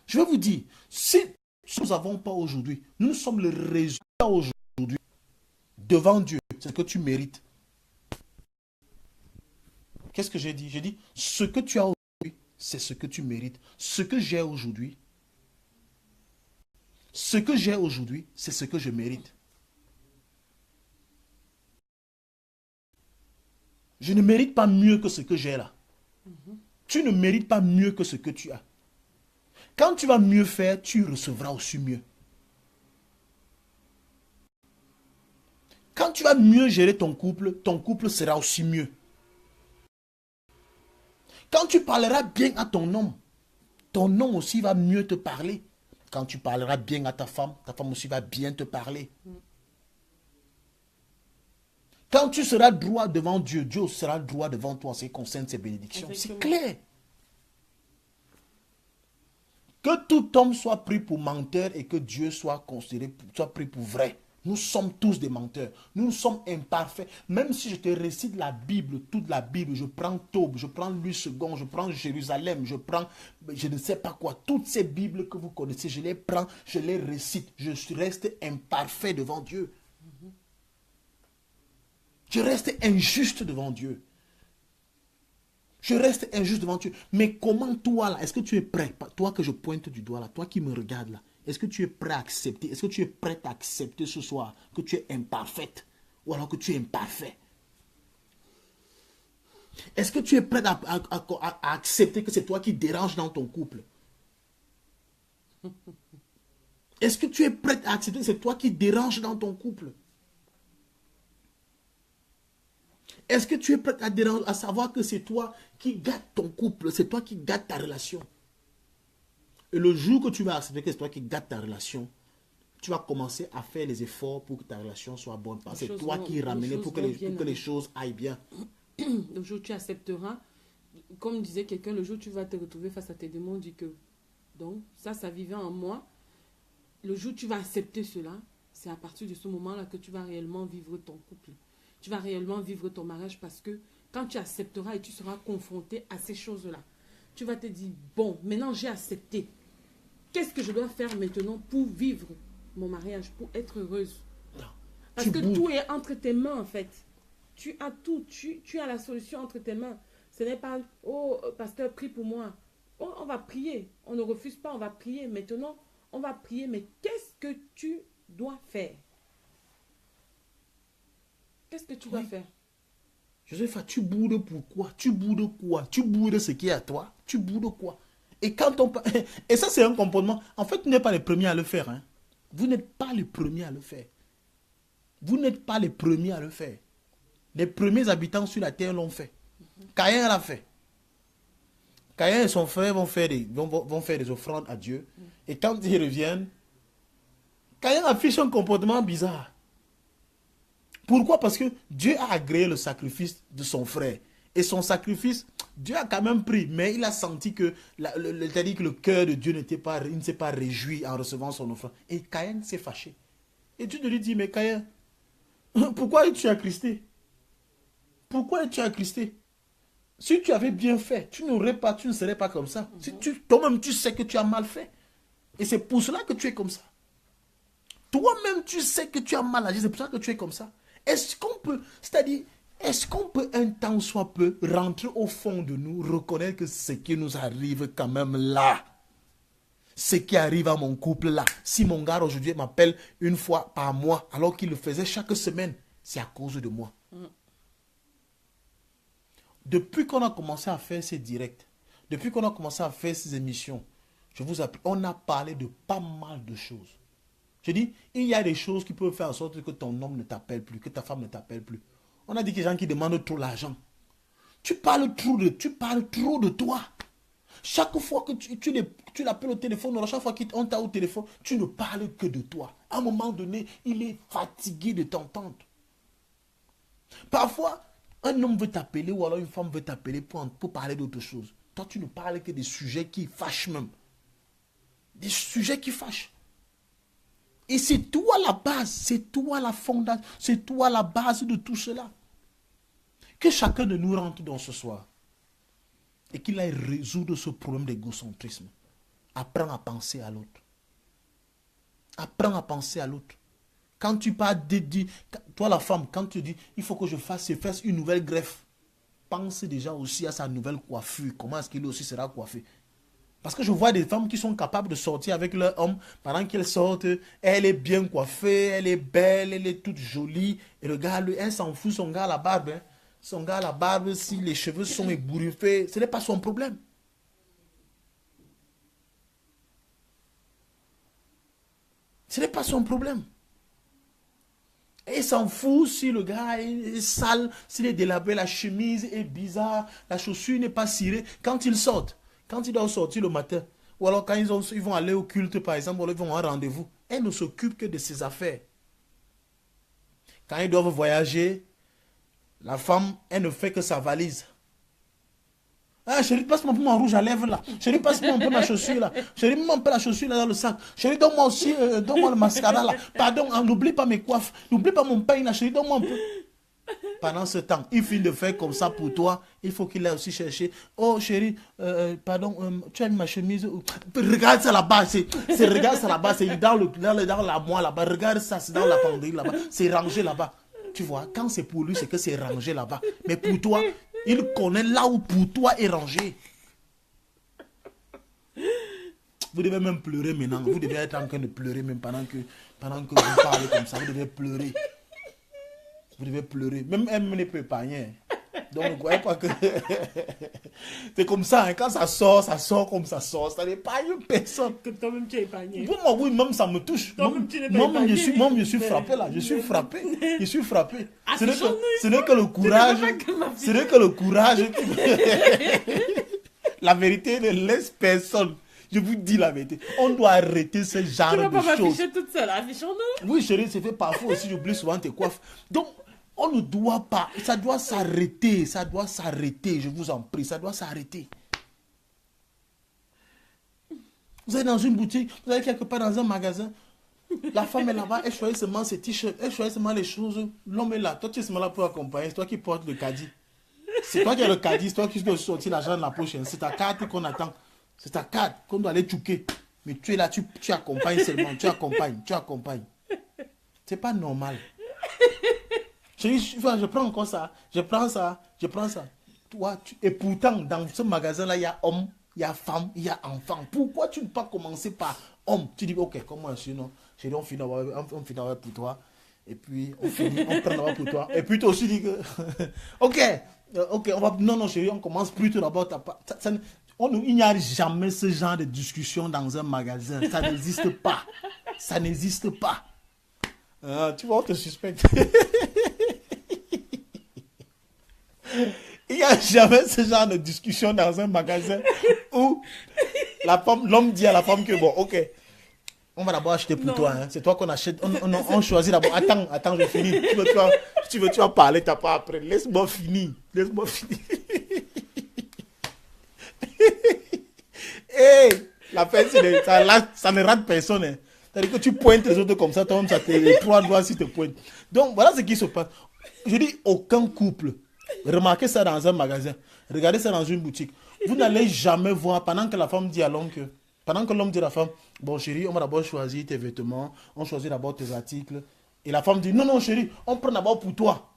Je vais vous dire, si nous n'avons pas aujourd'hui, nous sommes le résultat aujourd'hui devant Dieu. C'est ce que tu mérites. Qu'est-ce que j'ai dit? J'ai dit, ce que tu as aujourd'hui, c'est ce que tu mérites. Ce que j'ai aujourd'hui, c'est ce que je mérite. Je ne mérite pas mieux que ce que j'ai là. Tu ne mérites pas mieux que ce que tu as. Quand tu vas mieux faire, tu recevras aussi mieux. Quand tu vas mieux gérer ton couple sera aussi mieux. Quand tu parleras bien à ton homme aussi va mieux te parler. Quand tu parleras bien à ta femme aussi va bien te parler. Quand tu seras droit devant Dieu, Dieu sera droit devant toi en ce qui concerne ses bénédictions. C'est clair. Que tout homme soit pris pour menteur et que Dieu soit pris pour vrai. Nous sommes tous des menteurs. Nous sommes imparfaits. Même si je te récite la Bible, toute la Bible, je prends Tob, je prends Louis II, je prends Jérusalem, je prends je ne sais pas quoi. Toutes ces Bibles que vous connaissez, je les prends, je les récite. Je reste imparfait devant Dieu. Je reste injuste devant Dieu. Je reste injuste devant Dieu. Mais comment toi là, est-ce que tu es prêt? Toi que je pointe du doigt là, toi qui me regardes là, est-ce que tu es prêt à accepter? Est-ce que tu es prêt à accepter ce soir que tu es imparfaite? Ou alors que tu es imparfait? Est-ce que tu es prêt à accepter que c'est toi qui dérange dans ton couple? Est-ce que tu es prêt à accepter que c'est toi qui dérange dans ton couple? Est-ce que tu es prêt à savoir que c'est toi qui gâte ton couple, c'est toi qui gâte ta relation? Et le jour que tu vas accepter que c'est toi qui gâte ta relation, tu vas commencer à faire les efforts pour que ta relation soit bonne. Parce que c'est toi qui ramènes pour que les choses aillent bien. Le jour où tu accepteras, comme disait quelqu'un, le jour où tu vas te retrouver face à tes démons, dit que, donc, ça vivait en moi. Le jour où tu vas accepter cela, c'est à partir de ce moment-là que tu vas réellement vivre ton couple. Tu vas réellement vivre ton mariage parce que quand tu accepteras et tu seras confronté à ces choses-là, tu vas te dire, bon, maintenant j'ai accepté. Qu'est-ce que je dois faire maintenant pour vivre mon mariage, pour être heureuse? Parce que tout est entre tes mains, en fait. Tu as tout, tu as la solution entre tes mains. Ce n'est pas, oh, pasteur, prie pour moi. Oh, on va prier. On ne refuse pas, on va prier. Maintenant, on va prier, mais qu'est-ce que tu dois faire? Qu'est-ce que tu dois faire? Joseph, tu boudes pourquoi? Tu boudes quoi? Tu boudes ce qui est à toi? Tu boudes quoi? Et quand on... Et ça, c'est un comportement... En fait, vous n'êtes pas les premiers à le faire. Hein? Vous n'êtes pas les premiers à le faire. Vous n'êtes pas les premiers à le faire. Les premiers habitants sur la terre l'ont fait. Caïn l'a fait. Caïn et son frère vont faire des offrandes à Dieu. Et quand ils reviennent, Caïn affiche un comportement bizarre. Pourquoi? Parce que Dieu a agréé le sacrifice de son frère. Et son sacrifice, Dieu a quand même pris. Mais il a senti que, c'est-à-dire que le cœur de Dieu ne s'est pas réjoui en recevant son offrande. Et Caïn s'est fâché. Et Dieu lui dit, mais Caïn, pourquoi es-tu attristé? Pourquoi es-tu attristé? Si tu avais bien fait, tu ne serais pas comme ça. Si toi-même, tu sais que tu as mal fait. Et c'est pour cela que tu es comme ça. Toi-même, tu sais que tu as mal agi. C'est pour ça que tu es comme ça. Est-ce qu'on peut, c'est-à-dire, est-ce qu'on peut un temps soit peu rentrer au fond de nous, reconnaître que ce qui nous arrive quand même là, ce qui arrive à mon couple là, si mon gars aujourd'hui m'appelle une fois par mois, alors qu'il le faisait chaque semaine, c'est à cause de moi. Depuis qu'on a commencé à faire ces directs, depuis qu'on a commencé à faire ces émissions, je vous appelle, on a parlé de pas mal de choses. Je dis, il y a des choses qui peuvent faire en sorte que ton homme ne t'appelle plus, que ta femme ne t'appelle plus. On a dit qu'il y a des gens qui demandent trop l'argent. Tu parles trop de toi. Chaque fois que tu l'appelles au téléphone, chaque fois qu'on t'a au téléphone, tu ne parles que de toi. À un moment donné, il est fatigué de t'entendre. Parfois, un homme veut t'appeler ou alors une femme veut t'appeler pour parler d'autre chose. Toi, tu ne parles que des sujets qui fâchent même. Des sujets qui fâchent. Et c'est toi la base, c'est toi la fondation, c'est toi la base de tout cela. Que chacun de nous rentre dans ce soir et qu'il aille résoudre ce problème d'égocentrisme. Apprends à penser à l'autre. Apprends à penser à l'autre. Quand tu parles toi la femme, quand tu dis, il faut que je fasse une nouvelle greffe, pense déjà aussi à sa nouvelle coiffure. Comment est-ce qu'il aussi sera coiffé? Parce que je vois des femmes qui sont capables de sortir avec leur homme. Pendant qu'elles sortent, elle est bien coiffée, elle est belle, elle est toute jolie. Et le gars, elle s'en fout, son gars à la barbe. Hein. Son gars à la barbe, si les cheveux sont ébouriffés, ce n'est pas son problème. Ce n'est pas son problème. Et il s'en fout si le gars est sale, s'il est délabré, la chemise est bizarre, la chaussure n'est pas cirée. Quand ils sortent, quand ils doivent sortir le matin, ou alors quand ils vont aller au culte par exemple, ou ils vont à un rendez-vous, elle ne s'occupe que de ses affaires. Quand ils doivent voyager, la femme, elle ne fait que sa valise. Ah, chérie, passe-moi un peu mon rouge à lèvres là. Chérie, passe-moi un peu ma chaussure là. Chérie, mets un peu la chaussure là dans le sac. Chérie, donne-moi aussi, donne-moi le mascara là. Pardon, n'oublie pas mes coiffes. N'oublie pas mon pain là, chérie, donne-moi un peu. Pendant ce temps, il finit de faire comme ça pour toi. Il faut qu'il aille aussi chercher. Oh chérie, pardon, tu as mis ma chemise. Regarde ça là-bas. Regarde ça là-bas. C'est dans la moelle là-bas. Regarde ça, c'est dans la penderie là-bas. C'est rangé là-bas. Tu vois, quand c'est pour lui, c'est que c'est rangé là-bas. Mais pour toi, il connaît là où pour toi est rangé. Vous devez même pleurer maintenant. Vous devez être en train de pleurer même pendant que vous parlez comme ça. Vous devez pleurer. Vous devez pleurer. Même elle ne peut pas rien. Donc, ne croyez pas que... C'est comme ça, hein. Quand ça sort comme ça sort. Ça n'est pas une personne. Que toi-même tu es épargné. Moi, oui, même ça me touche. Toi-même, tu n'es pas Moi-même, épargné. je suis frappé là. Je suis frappé. Je suis frappé. Ah, Ce n'est c'est ce n'est que le courage. Ce n'est que le courage. La vérité ne laisse personne. Je vous dis la vérité. On doit arrêter ce genre Tu vas de pas choses. m'afficher toute seule. Affichons-nous. Oui, chérie, c'est fait parfois aussi. J'oublie souvent tes coiffes. Donc, on ne doit pas. Ça doit s'arrêter. Ça doit s'arrêter. Je vous en prie. Ça doit s'arrêter. Vous êtes dans une boutique. Vous allez quelque part dans un magasin. La femme est là-bas. Elle choisit seulement ses t-shirts. Elle choisit seulement les choses. L'homme est là. Toi, tu es seulement là pour accompagner. C'est toi qui portes le caddie. C'est toi qui as le caddie. C'est toi qui dois sortir l'argent de la poche. C'est ta carte qu'on attend. C'est ta carte qu'on doit aller tchouquer. Mais tu es là, tu accompagnes seulement. Tu accompagnes. C'est pas normal. Je prends encore ça. Je prends ça. Toi, et pourtant, dans ce magasin-là, il y a homme, il y a femme, il y a enfant. Pourquoi tu ne peux pas commencer par homme? Tu dis, ok, comment je suis, non? Chérie, on finit d'avoir pour toi. Et puis, on prend d'abord pour toi. Et puis, toi aussi, dis que, ok, on va, non, chérie, on commence plutôt d'abord. Il n'y a jamais ce genre de discussion dans un magasin. Ça n'existe pas. Ça n'existe pas. Tu vois, on te suspecte. Il n'y a jamais ce genre de discussion dans un magasin où l'homme dit à la femme que bon, ok, on va d'abord acheter pour toi. Hein. C'est toi qu'on achète. On choisit d'abord. Attends, je finis. Tu vas parler, tu n'as pas après. Laisse-moi finir. Hey, la fête, ça ne rate personne. Hein. C'est-à-dire que tu pointes les autres comme ça, toi-même, ça les trois doigts si te pointent. Donc, voilà ce qui se passe. Je dis, aucun couple. Remarquez ça dans un magasin. Regardez ça dans une boutique. Vous n'allez jamais voir, pendant que la femme dit à l'homme que... Pendant que l'homme dit à la femme, bon chérie, on va d'abord choisir tes vêtements, on choisit d'abord tes articles. Et la femme dit, non chérie, on prend d'abord pour toi.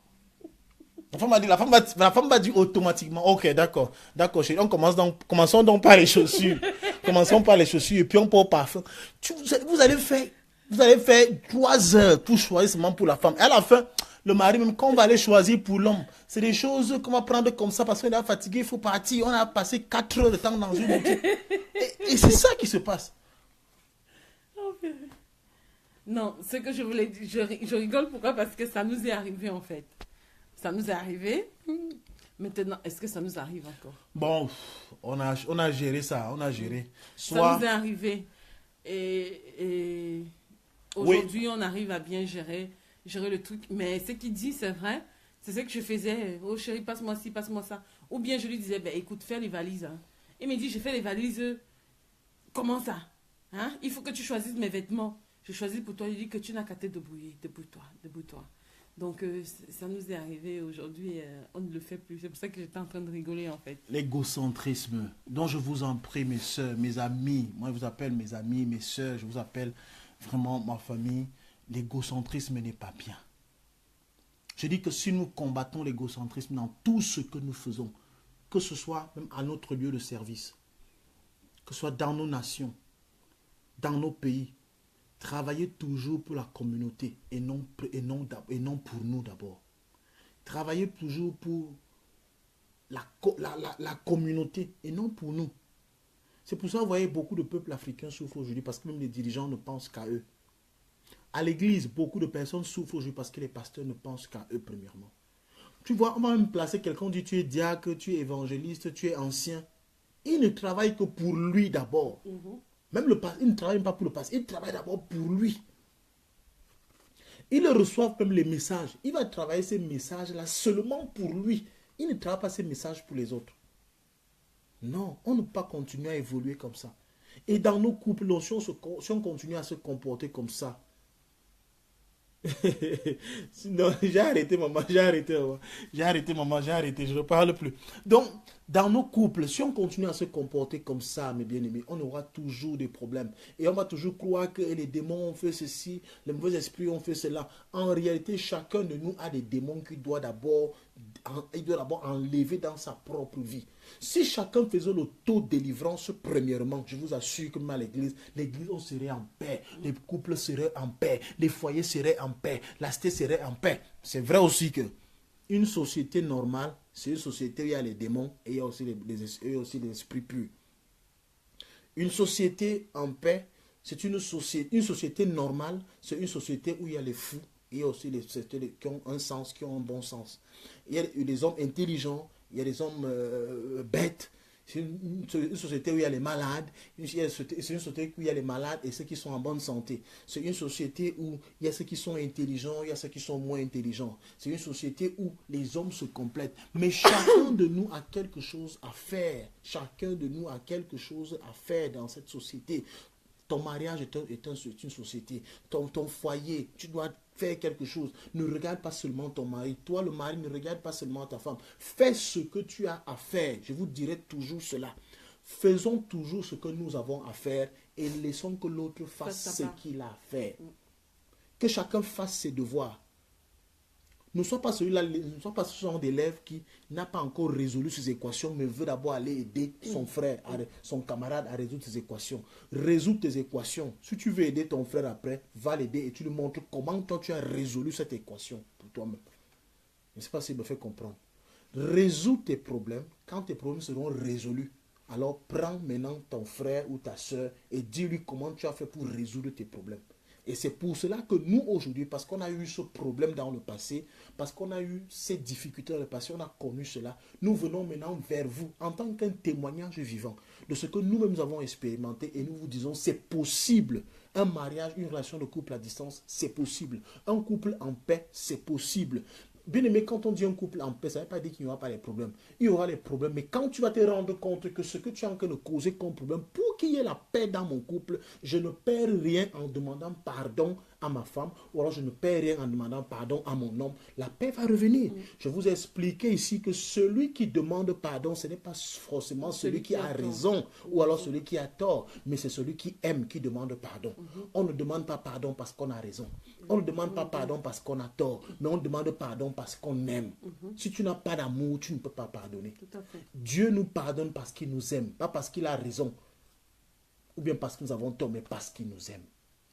La femme va dire automatiquement, ok, d'accord chérie, commençons donc par les chaussures. Commençons par les chaussures et puis on peut parfum. Vous allez faire 3 heures pour choisir seulement pour la femme. Et à la fin, le mari, même quand on va aller choisir pour l'homme, c'est des choses qu'on va prendre comme ça parce qu'on est fatigué, il faut partir. On a passé 4 heures de temps dans une boutique. Et c'est ça qui se passe. Non, ce que je voulais dire, je rigole pourquoi? Parce que ça nous est arrivé en fait. Ça nous est arrivé. Maintenant, est-ce que ça nous arrive encore? Bon, on a géré ça, ça nous est arrivé. Et aujourd'hui, on arrive à bien gérer le truc. Mais ce qu'il dit, c'est vrai. C'est ce que je faisais. Oh chérie, passe-moi ci, passe-moi ça. Ou bien je lui disais, ben, écoute, fais les valises. Hein. Il me dit, je fais les valises. Comment ça? Hein? Il faut que tu choisisses mes vêtements. Je choisis pour toi. Il dit que tu n'as qu'à te débrouiller. Débrouille-toi. Donc, ça nous est arrivé aujourd'hui. On ne le fait plus. C'est pour ça que j'étais en train de rigoler, en fait. L'égocentrisme, dont je vous en prie, mes soeurs, mes amis. Moi, je vous appelle mes amis, mes soeurs. Je vous appelle vraiment ma famille. L'égocentrisme n'est pas bien. Je dis que si nous combattons l'égocentrisme dans tout ce que nous faisons, que ce soit même à notre lieu de service, que ce soit dans nos nations, dans nos pays, travaillez toujours pour la communauté et non pour nous d'abord. Travaillez toujours pour la communauté et non pour nous. C'est pour ça que vous voyez beaucoup de peuples africains souffrent aujourd'hui parce que même les dirigeants ne pensent qu'à eux. À l'église, beaucoup de personnes souffrent aujourd'hui parce que les pasteurs ne pensent qu'à eux premièrement. Tu vois, on va même placer quelqu'un, on dit tu es diacre, tu es évangéliste, tu es ancien. Il ne travaille que pour lui d'abord. Même le pasteur, il ne travaille pas pour le pasteur, il travaille d'abord pour lui. Il reçoit même les messages. Il va travailler ces messages-là seulement pour lui. Il ne travaille pas ces messages pour les autres. Non, on ne peut pas continuer à évoluer comme ça. Et dans nos couples, si on continue à se comporter comme ça, non, j'ai arrêté maman, je ne parle plus. Donc, dans nos couples, si on continue à se comporter comme ça, mes bien-aimés, on aura toujours des problèmes. Et on va toujours croire que les démons ont fait ceci, les mauvais esprits ont fait cela. En réalité, chacun de nous a des démons qu'il doit d'abord enlever dans sa propre vie. Si chacun faisait l'auto-délivrance premièrement, je vous assure que même à l'église, on serait en paix, les couples seraient en paix, les foyers seraient en paix, la cité serait en paix. C'est vrai aussi que Une société normale, c'est une société où il y a les démons et il y a aussi les esprits purs. Une société en paix, c'est une société normale, c'est une société où il y a les fous et il y a aussi les sociétés qui ont un sens, qui ont un bon sens. Il y a des hommes intelligents, il y a des hommes bêtes. C'est une société où il y a les malades. C'est une société où il y a les malades et ceux qui sont en bonne santé. C'est une société où il y a ceux qui sont intelligents, il y a ceux qui sont moins intelligents. C'est une société où les hommes se complètent. Mais chacun de nous a quelque chose à faire. Chacun de nous a quelque chose à faire dans cette société. Ton mariage est une société. Ton foyer, tu dois faire quelque chose. Ne regarde pas seulement ton mari. Toi, le mari, ne regarde pas seulement ta femme. Fais ce que tu as à faire. Je vous dirai toujours cela. Faisons toujours ce que nous avons à faire et laissons que l'autre fasse ce qu'il a à faire. Que chacun fasse ses devoirs. Ne sois pas celui-là, ne sois pas ce genre d'élève qui n'a pas encore résolu ses équations, mais veut d'abord aller aider son frère, son camarade à résoudre ses équations. Résous tes équations. Si tu veux aider ton frère après, va l'aider et tu lui montres comment toi tu as résolu cette équation pour toi-même. Je ne sais pas s'il me fait comprendre. Résous tes problèmes. Quand tes problèmes seront résolus, alors prends maintenant ton frère ou ta soeur et dis-lui comment tu as fait pour résoudre tes problèmes. Et c'est pour cela que nous, aujourd'hui, parce qu'on a eu ce problème dans le passé, parce qu'on a eu ces difficultés dans le passé, on a connu cela, nous venons maintenant vers vous en tant qu'un témoignage vivant de ce que nous-mêmes avons expérimenté et nous vous disons c'est possible. Un mariage, une relation de couple à distance, c'est possible. Un couple en paix, c'est possible. Bien aimé, quand on dit un couple en paix, ça ne veut pas dire qu'il n'y aura pas de problèmes. Il y aura des problèmes, mais quand tu vas te rendre compte que ce que tu es en train de causer comme problème, pour qu'il y ait la paix dans mon couple, je ne perds rien en demandant pardon à ma femme, ou alors je ne perds rien en demandant pardon à mon homme, la paix va revenir. Je vous ai expliqué ici que celui qui demande pardon, ce n'est pas forcément celui qui a raison, ou alors celui qui a tort, mais c'est celui qui aime qui demande pardon. On ne demande pas pardon parce qu'on a raison. On ne demande pas pardon parce qu'on a tort, mais on demande pardon parce qu'on aime. Si tu n'as pas d'amour, tu ne peux pas pardonner. Tout à fait. Dieu nous pardonne parce qu'il nous aime, pas parce qu'il a raison, ou bien parce que nous avons tort, mais parce qu'il nous aime.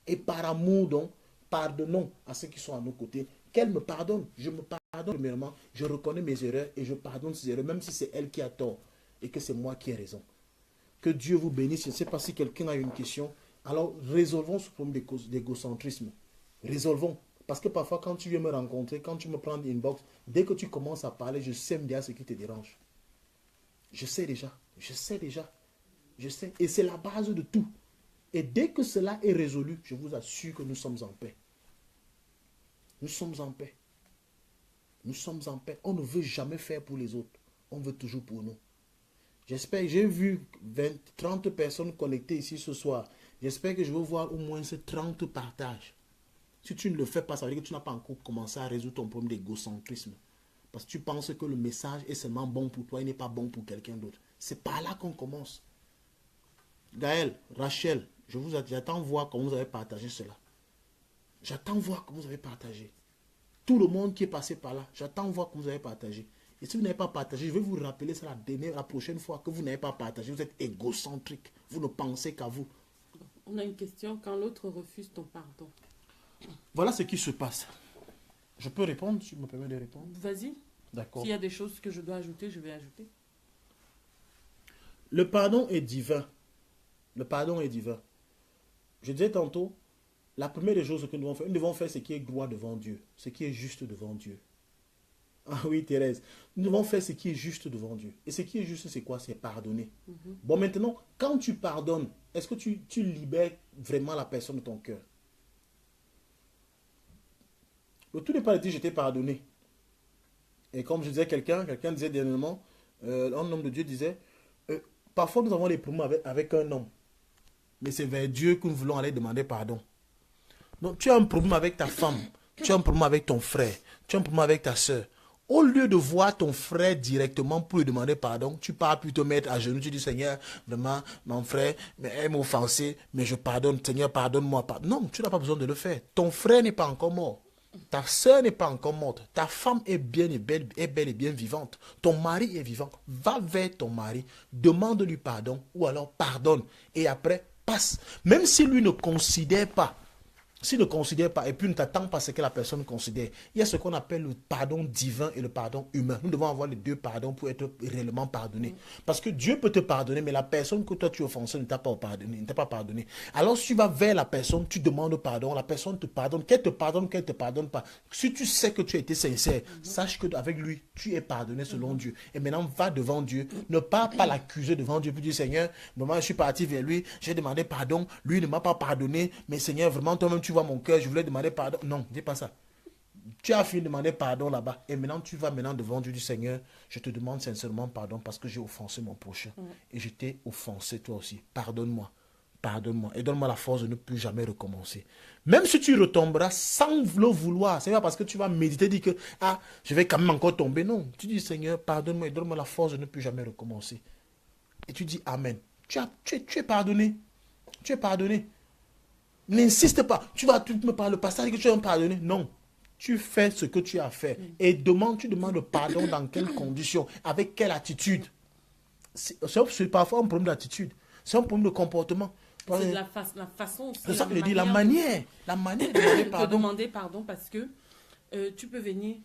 Et par amour, donc, pardonnons à ceux qui sont à nos côtés, qu'elle me pardonne. Je me pardonne premièrement, je reconnais mes erreurs et je pardonne ces erreurs, même si c'est elle qui a tort et que c'est moi qui ai raison. Que Dieu vous bénisse. Je ne sais pas si quelqu'un a une question. Alors, résolvons ce problème d'égocentrisme. Résolvons. Parce que parfois, quand tu viens me rencontrer, quand tu me prends une box, dès que tu commences à parler, je sais déjà ce qui te dérange. Je sais déjà. Je sais. Et c'est la base de tout. Et dès que cela est résolu, je vous assure que nous sommes en paix. Nous sommes en paix. Nous sommes en paix. On ne veut jamais faire pour les autres. On veut toujours pour nous. J'espère, j'ai vu 30 personnes connectées ici ce soir. J'espère que je vais voir au moins ces 30 partages. Si tu ne le fais pas, ça veut dire que tu n'as pas encore commencé à résoudre ton problème d'égocentrisme. Parce que tu penses que le message est seulement bon pour toi, il n'est pas bon pour quelqu'un d'autre. C'est par là qu'on commence. Gaël, Rachel, j'attends voir comment vous avez partagé cela. J'attends voir comment vous avez partagé. Tout le monde qui est passé par là, j'attends voir comment vous avez partagé. Et si vous n'avez pas partagé, je vais vous rappeler ça la prochaine fois que vous n'avez pas partagé. Vous êtes égocentrique. Vous ne pensez qu'à vous. On a une question. Quand l'autre refuse ton pardon. Voilà ce qui se passe. Je peux répondre, si tu me permets de répondre. Vas-y. D'accord. S'il y a des choses que je dois ajouter, je vais ajouter. Le pardon est divin. Le pardon est divin. Je disais tantôt, la première des choses que nous devons faire, ce qui est droit devant Dieu, ce qui est juste devant Dieu. Ah oui, Thérèse, nous devons faire ce qui est juste devant Dieu. Et ce qui est juste, c'est quoi? C'est pardonner. Bon, maintenant, quand tu pardonnes, est-ce que tu libères vraiment la personne de ton cœur? Le tout n'est pas de dire je t'ai pardonné. Et comme je disais, quelqu'un disait dernièrement, un homme de Dieu disait, parfois nous avons des problèmes avec un homme. Mais c'est vers Dieu que nous voulons aller demander pardon. Donc tu as un problème avec ta femme, tu as un problème avec ton frère, tu as un problème avec ta soeur. Au lieu de voir ton frère directement pour lui demander pardon, tu pars plutôt mettre à genoux, tu dis Seigneur, vraiment, mon frère, elle m'a offensé, mais je pardonne, Seigneur, pardonne-moi. Non, tu n'as pas besoin de le faire. Ton frère n'est pas encore mort. Ta soeur n'est pas encore morte. Ta femme est belle et bien vivante. Ton mari est vivant. Va vers ton mari, demande-lui pardon ou alors pardonne. Et après, passe. Même si lui ne considère pas s'il ne considère pas, et puis ne t'attends pas à ce que la personne considère, il y a ce qu'on appelle le pardon divin et le pardon humain. Nous devons avoir les deux pardons pour être réellement pardonnés. Parce que Dieu peut te pardonner, mais la personne que toi tu offensais ne t'a pas pardonné. Alors si tu vas vers la personne, tu demandes pardon, la personne te pardonne, qu'elle te pardonne pas. Si tu sais que tu as été sincère, sache qu'avec lui, tu es pardonné selon Dieu. Et maintenant, va devant Dieu. Ne pars pas l'accuser devant Dieu, puis dis, Seigneur, moment je suis parti vers lui, j'ai demandé pardon, lui ne m'a pas pardonné, mais Seigneur, vraiment, toi-même, tu vois mon cœur, je voulais demander pardon. Non, dis pas ça. Tu as fini de demander pardon là-bas, et maintenant, tu vas devant Dieu, du Seigneur, je te demande sincèrement pardon parce que j'ai offensé mon prochain. Et je t'ai offensé toi aussi. Pardonne-moi. Pardonne-moi et donne-moi la force de ne plus jamais recommencer. Même si tu retomberas sans le vouloir, c'est pas parce que tu vas méditer, dire que je vais quand même encore tomber. Non, tu dis Seigneur, pardonne-moi et donne-moi la force de ne plus jamais recommencer. Et tu dis Amen. Tu es pardonné. Tu es pardonné. N'insiste pas. Tu me parles le passage que tu vas me pardonner. Non. Tu fais ce que tu as fait. Et tu demandes pardon dans quelles conditions, avec quelle attitude. C'est parfois un problème d'attitude. C'est un problème de comportement. C'est la façon aussi. C'est ça que je dis, la manière de demander pardon parce que tu peux venir.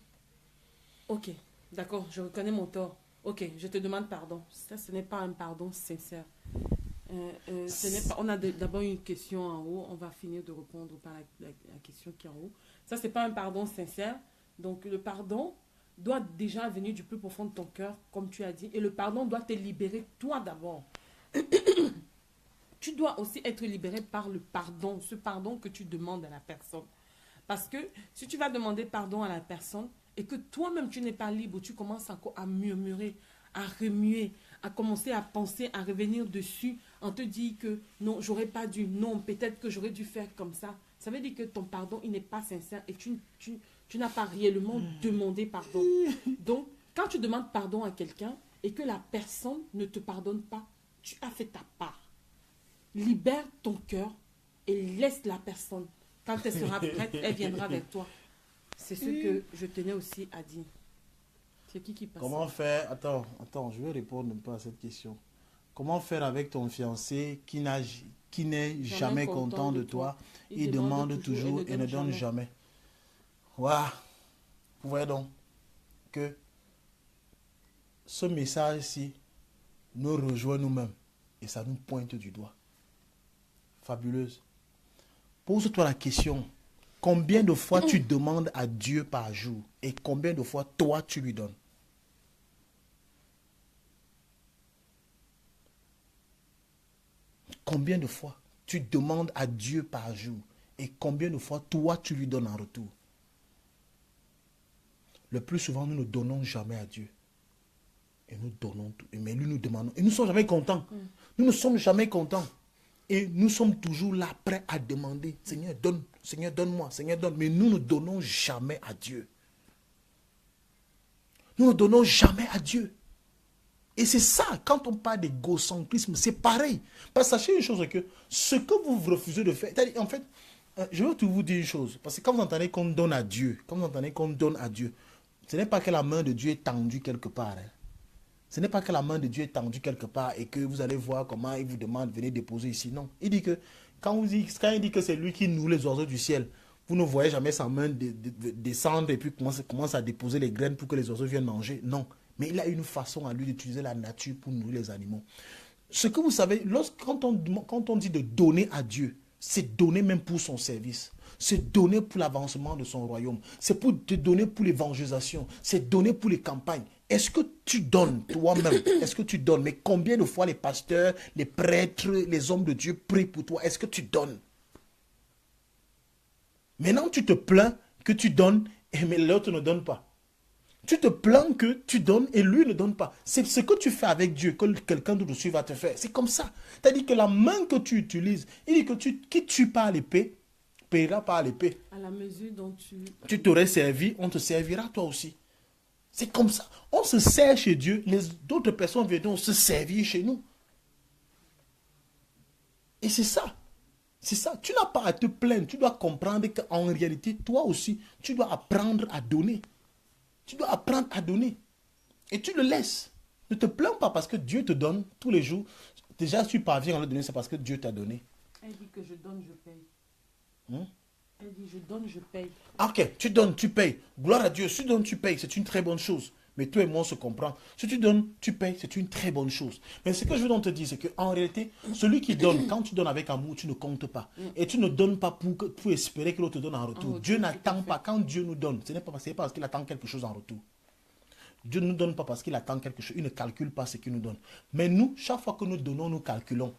Ok, d'accord, je reconnais mon tort. Ok, je te demande pardon. Ça, ce n'est pas un pardon sincère. On a d'abord une question en haut. On va finir de répondre par la question qui est en haut. Ça, ce n'est pas un pardon sincère. Donc, le pardon doit déjà venir du plus profond de ton cœur, comme tu as dit. Et le pardon doit te libérer, toi d'abord. Tu dois aussi être libéré par le pardon, ce pardon que tu demandes à la personne. Parce que si tu vas demander pardon à la personne et que toi-même tu n'es pas libre, tu commences encore à murmurer, à remuer, à commencer à penser, à revenir dessus, en te disant que non, j'aurais pas dû, non, peut-être que j'aurais dû faire comme ça. Ça veut dire que ton pardon, il n'est pas sincère et tu n'as pas réellement demandé pardon. Donc, quand tu demandes pardon à quelqu'un et que la personne ne te pardonne pas, tu as fait ta part. Libère ton cœur et laisse la personne. Quand elle sera prête, elle viendra vers toi. C'est ce que je tenais aussi à dire. C'est qui passe? Comment faire? Attends, je vais répondre un peu à cette question. Comment faire avec ton fiancé qui n'est jamais content de toi? Il demande toujours et ne donne jamais. Waouh! Vous voyez donc que ce message-ci nous rejoint nous-mêmes et ça nous pointe du doigt. Fabuleuse. Pose-toi la question, combien de fois tu demandes à Dieu par jour et combien de fois toi tu lui donnes? Combien de fois tu demandes à Dieu par jour et combien de fois toi tu lui donnes en retour? Le plus souvent, nous ne donnons jamais à Dieu. Et nous donnons tout. Mais lui nous demandons. Et nous ne sommes jamais contents. Nous ne sommes jamais contents. Et nous sommes toujours là, prêts à demander, Seigneur, donne, Seigneur, donne-moi, Seigneur, donne. Mais nous ne donnons jamais à Dieu. Nous ne donnons jamais à Dieu. Et c'est ça, quand on parle d'égocentrisme, c'est pareil. Parce que sachez une chose, que ce que vous refusez de faire, en fait, je veux vous dire une chose. Parce que quand vous entendez qu'on donne à Dieu, ce n'est pas que la main de Dieu est tendue quelque part. Ce n'est pas que la main de Dieu est tendue quelque part et que vous allez voir comment il vous demande, venez déposer ici. Non. Il dit que, quand il dit que c'est lui qui nourrit les oiseaux du ciel, vous ne voyez jamais sa main descendre et puis commence à déposer les graines pour que les oiseaux viennent manger. Non. Mais il a une façon à lui d'utiliser la nature pour nourrir les animaux. Ce que vous savez, quand on dit de donner à Dieu, c'est donner même pour son service. C'est donner pour l'avancement de son royaume. C'est pour te donner pour l'évangélisation. C'est donner pour les campagnes. Est-ce que tu donnes toi-même? Est-ce que tu donnes? Mais combien de fois les pasteurs, les prêtres, les hommes de Dieu prient pour toi? Est-ce que tu donnes? Maintenant, tu te plains que tu donnes, mais l'autre ne donne pas. Tu te plains que tu donnes et lui ne donne pas. C'est ce que tu fais avec Dieu que quelqu'un d'autre va te faire. C'est comme ça. C'est-à-dire que la main que tu utilises, il dit que qui tue par l'épée, paiera par l'épée. À la mesure dont tu t'aurais servi, on te servira toi aussi. C'est comme ça. On se sert chez Dieu, d'autres personnes viendront se servir chez nous. Et c'est ça. C'est ça. Tu n'as pas à te plaindre. Tu dois comprendre qu'en réalité, toi aussi, tu dois apprendre à donner. Tu dois apprendre à donner. Et tu le laisses. Ne te plains pas parce que Dieu te donne tous les jours. Déjà, si tu parviens à le donner, c'est parce que Dieu t'a donné. Elle dit que je donne, je paye. Elle dit, je donne, je paye. Ah, ok, tu donnes, tu payes. Gloire à Dieu, si tu donnes, tu payes, c'est une très bonne chose. Mais toi et moi, on se comprend. Si tu donnes, tu payes, c'est une très bonne chose. Mais ce que je veux donc te dire, c'est qu'en réalité, celui qui donne, quand tu donnes avec amour, tu ne comptes pas. Et tu ne donnes pas pour espérer que l'autre te donne en retour. Dieu n'attend pas. Quand Dieu nous donne, ce n'est pas parce qu'il attend quelque chose en retour. Dieu ne nous donne pas parce qu'il attend quelque chose. Il ne calcule pas ce qu'il nous donne. Mais nous, chaque fois que nous donnons, nous calculons.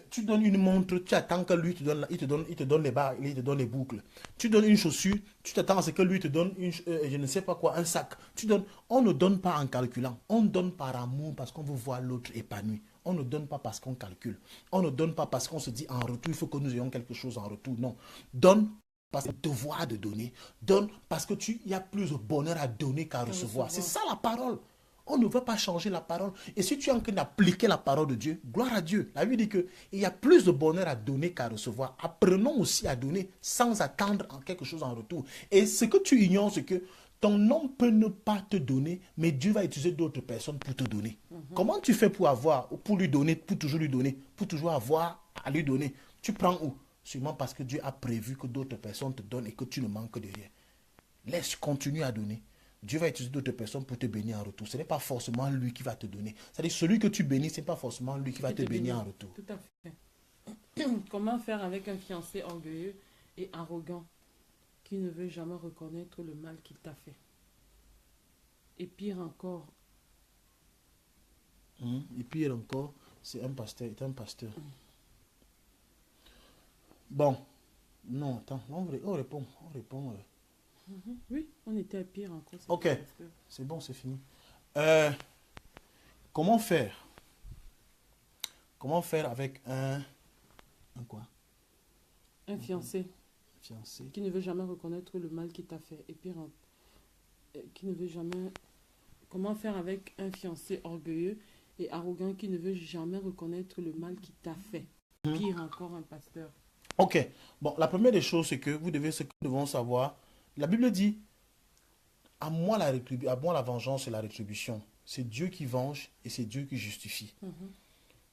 Tu donnes une montre, tu attends que lui te donne, il te donne les barres, il te donne les boucles. Tu donnes une chaussure, tu t'attends à ce que lui te donne je ne sais pas quoi, un sac. Tu donnes, on ne donne pas en calculant, on donne par amour parce qu'on veut voir l'autre épanoui. On ne donne pas parce qu'on calcule. On ne donne pas parce qu'on se dit en retour, il faut que nous ayons quelque chose en retour. Non, donne parce que devoir de donner. Donne parce que il y a plus de bonheur à donner qu'à recevoir. C'est ça la parole. On ne veut pas changer la parole. Et si tu es en train d'appliquer la parole de Dieu, gloire à Dieu. La Bible dit qu'il y a plus de bonheur à donner qu'à recevoir. Apprenons aussi à donner sans attendre quelque chose en retour. Et ce que tu ignores, c'est que ton homme peut ne pas te donner, mais Dieu va utiliser d'autres personnes pour te donner. Comment tu fais pour avoir, pour lui donner, pour toujours lui donner, pour toujours avoir à lui donner? Tu prends où? Sûrement parce que Dieu a prévu que d'autres personnes te donnent et que tu ne manques de rien. Laisse, continue à donner. Dieu va utiliser d'autres personnes pour te bénir en retour. Ce n'est pas forcément lui qui va te donner. C'est-à-dire, celui que tu bénis, ce n'est pas forcément lui qui va te bénir en retour. Tout à fait. Comment faire avec un fiancé orgueilleux et arrogant qui ne veut jamais reconnaître le mal qu'il t'a fait? Et pire encore. Et pire encore, c'est un pasteur. Bon. Non, attends. On répond. Oui, on était à pire encore. Ok, c'est bon, c'est fini. Comment faire? Comment faire avec un quoi? Un fiancé. Fiancé. Qui ne veut jamais reconnaître le mal qu'il t'a fait. Et pire, qui ne veut jamais... Comment faire avec un fiancé orgueilleux et arrogant qui ne veut jamais reconnaître le mal qu'il t'a fait? Pire encore, un pasteur. Ok, bon, la première des choses, c'est que ce que nous devons savoir, la Bible dit, à moi la vengeance et la rétribution. C'est Dieu qui venge et c'est Dieu qui justifie.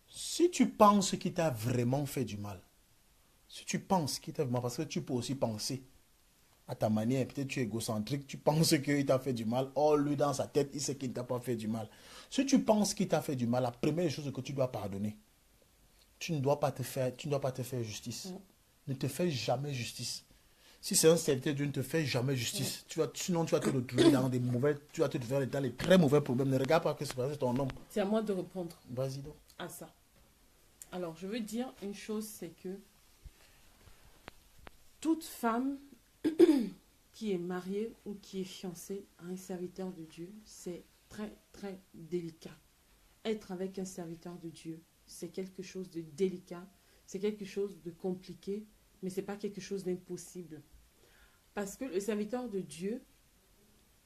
Si tu penses qu'il t'a vraiment fait du mal, si tu penses qu'il t'a vraiment, parce que tu peux aussi penser à ta manière, peut-être tu es égocentrique, tu penses qu'il t'a fait du mal, or lui dans sa tête, il sait qu'il ne t'a pas fait du mal. Si tu penses qu'il t'a fait du mal, la première chose que tu dois pardonner. Tu ne dois pas te faire justice. Ne te fais jamais justice. Si c'est un serviteur de Dieu, ne te fais jamais justice. Sinon, tu vas te retrouver dans tu vas te faire dans les très mauvais problèmes. Ne regarde pas ce que c'est parce que c'est ton homme. C'est à moi de répondre. Vas-y donc. À ça. Alors, je veux dire une chose, c'est que toute femme qui est mariée ou qui est fiancée à un serviteur de Dieu, c'est très, très délicat. Être avec un serviteur de Dieu, c'est quelque chose de délicat, c'est quelque chose de compliqué, mais ce n'est pas quelque chose d'impossible. Parce que le serviteur de Dieu,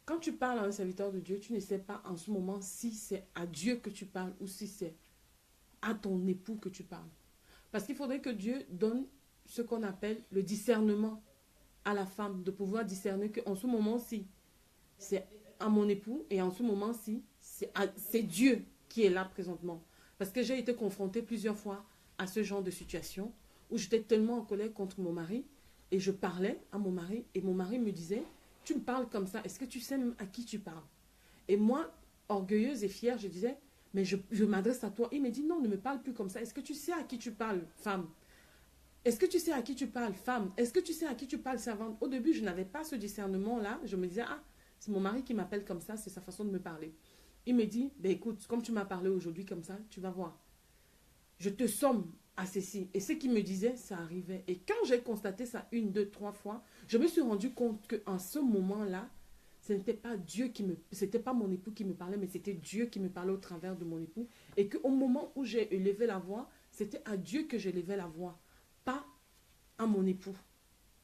quand tu parles à un serviteur de Dieu, tu ne sais pas en ce moment si c'est à Dieu que tu parles ou si c'est à ton époux que tu parles. Parce qu'il faudrait que Dieu donne ce qu'on appelle le discernement à la femme, de pouvoir discerner qu'en ce moment-ci, c'est à mon époux et en ce moment-ci, c'est Dieu qui est là présentement. Parce que j'ai été confrontée plusieurs fois à ce genre de situation où j'étais tellement en colère contre mon mari et je parlais à mon mari et mon mari me disait, tu me parles comme ça, est-ce que tu sais même à qui tu parles? Et moi, orgueilleuse et fière, je disais, mais je m'adresse à toi. Il me dit, non, ne me parle plus comme ça. Est-ce que tu sais à qui tu parles, femme? Est-ce que tu sais à qui tu parles, femme? Est-ce que tu sais à qui tu parles, servante? Au début, je n'avais pas ce discernement-là. Je me disais, ah, c'est mon mari qui m'appelle comme ça, c'est sa façon de me parler. Il me dit, ben écoute, comme tu m'as parlé aujourd'hui comme ça, tu vas voir. Je te somme à ceci. Et ce qu'il me disait, ça arrivait. Et quand j'ai constaté ça 1, 2, 3 fois, je me suis rendu compte qu'en ce moment-là, ce n'était pas c'était pas mon époux qui me parlait, mais c'était Dieu qui me parlait au travers de mon époux. Et qu'au moment où j'ai élevé la voix, c'était à Dieu que j'élevais la voix, pas à mon époux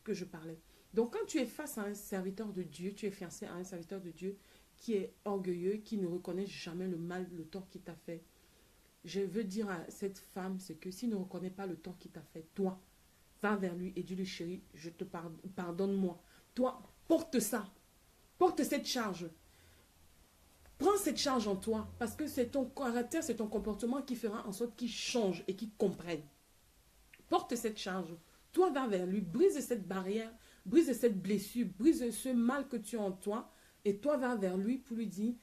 que je parlais. Donc quand tu es face à un serviteur de Dieu, tu es fiancé à un serviteur de Dieu qui est orgueilleux, qui ne reconnaît jamais le mal, le tort qu'il t'a fait. Je veux dire à cette femme, c'est que s'il ne reconnaît pas le tort qu'il t'a fait, toi, va vers lui et dis-lui, chérie, je te pardonne-moi. Toi, porte ça. Porte cette charge. Prends cette charge en toi, parce que c'est ton caractère, c'est ton comportement qui fera en sorte qu'il change et qu'il comprenne. Porte cette charge. Toi, va vers lui, brise cette barrière, brise cette blessure, brise ce mal que tu as en toi, et toi va vers lui pour lui dire,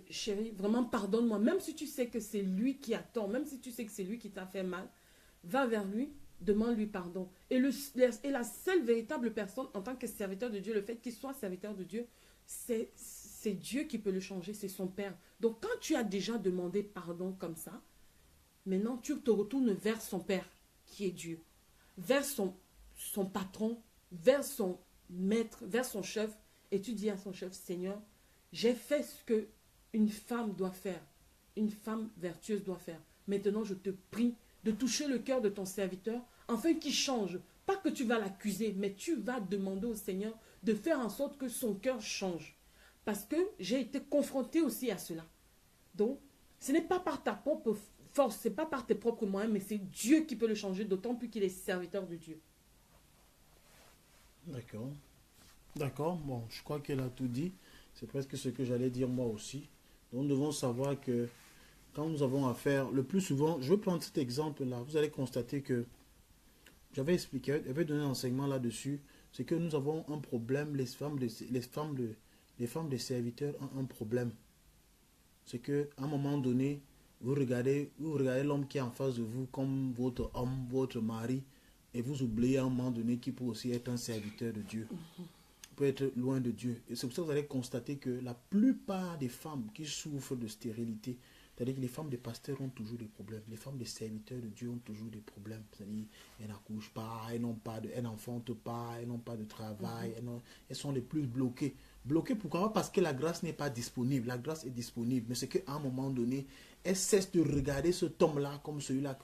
chérie, vraiment pardonne-moi, même si tu sais que c'est lui qui a tort, même si tu sais que c'est lui qui t'a fait mal, va vers lui, demande-lui pardon. Et la seule véritable personne en tant que serviteur de Dieu, le fait qu'il soit serviteur de Dieu, c'est Dieu qui peut le changer, c'est son Père. Donc quand tu as déjà demandé pardon comme ça, maintenant tu te retournes vers son Père, qui est Dieu, vers son patron, vers son maître, vers son chef, et tu dis à son chef, Seigneur, j'ai fait ce que une femme doit faire, une femme vertueuse doit faire. Maintenant, je te prie de toucher le cœur de ton serviteur, afin qu'il change. Pas que tu vas l'accuser, mais tu vas demander au Seigneur de faire en sorte que son cœur change. Parce que j'ai été confronté aussi à cela. Donc, ce n'est pas par ta propre force, ce n'est pas par tes propres moyens, mais c'est Dieu qui peut le changer, d'autant plus qu'il est serviteur de Dieu. D'accord. D'accord. Bon, je crois qu'elle a tout dit. C'est presque ce que j'allais dire moi aussi. Donc, nous devons savoir que quand nous avons affaire, le plus souvent, je vais prendre cet exemple-là. Vous allez constater que j'avais expliqué, j'avais donné un enseignement là-dessus. C'est que nous avons un problème, les femmes des serviteurs ont un problème. C'est qu'à un moment donné, vous regardez l'homme qui est en face de vous comme votre homme, votre mari, et vous oubliez à un moment donné qu'il peut aussi être un serviteur de Dieu. Peut être loin de Dieu. Et c'est pour ça que vous allez constater que la plupart des femmes qui souffrent de stérilité, c'est-à-dire que les femmes des pasteurs ont toujours des problèmes. Les femmes des serviteurs de Dieu ont toujours des problèmes. C'est-à-dire elles n'accouchent pas, elles n'enfantent pas, elles n'ont pas de travail, elles sont les plus bloquées. Bloquées pourquoi? Parce que la grâce n'est pas disponible. La grâce est disponible. Mais c'est qu'à un moment donné, elles cessent de regarder cet homme-là comme celui-là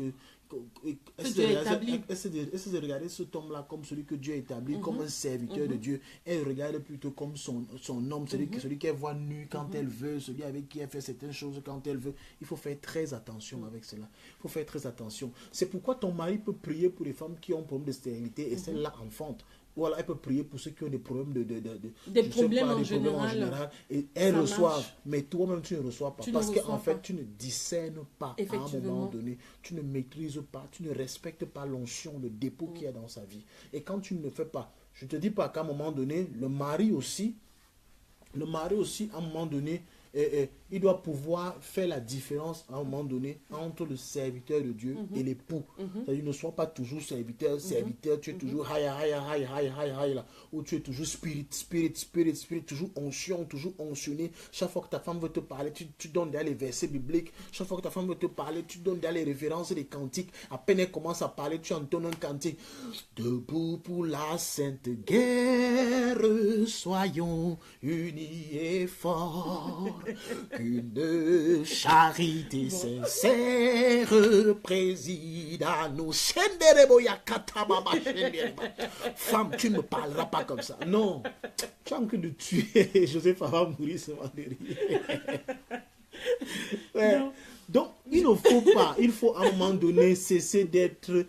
essaie de regarder cet homme-là comme celui que Dieu a établi, comme un serviteur de Dieu. Elle regarde plutôt comme son homme, celui qu'elle voit nu quand elle veut, celui avec qui elle fait certaines choses quand elle veut. Il faut faire très attention avec cela. Il faut faire très attention. C'est pourquoi ton mari peut prier pour les femmes qui ont un problème de stérilité et celles-là enfantent. Voilà, elle peut prier pour ceux qui ont des problèmes des problèmes en général. Et elles reçoivent. Mais toi-même, tu ne reçois pas. Parce qu'en fait, tu ne discernes pas à un moment donné. Tu ne maîtrises pas. Tu ne respectes pas l'onction, le dépôt qu'il y a dans sa vie. Et quand tu ne le fais pas, je ne te dis pas qu'à un moment donné, le mari aussi, à un moment donné, il doit pouvoir faire la différence à un moment donné entre le serviteur de Dieu et l'époux. C'est-à-dire, ne sois pas toujours serviteur, tu es toujours là, ou tu es toujours spirit, toujours onction, toujours onction. Chaque fois que ta femme veut te parler, tu donnes les versets bibliques. Chaque fois que ta femme veut te parler, tu donnes les références des cantiques. À peine elle commence à parler, tu entonnes un cantique. Debout pour la sainte guerre, soyons unis et forts. Qu'une charité sincère préside à nous. Femme, tu ne me parleras pas comme ça. Non, tu as envie de tuer. Joseph va mourir ce vendredi. Donc, il ne faut pas, il faut à un moment donné cesser d'être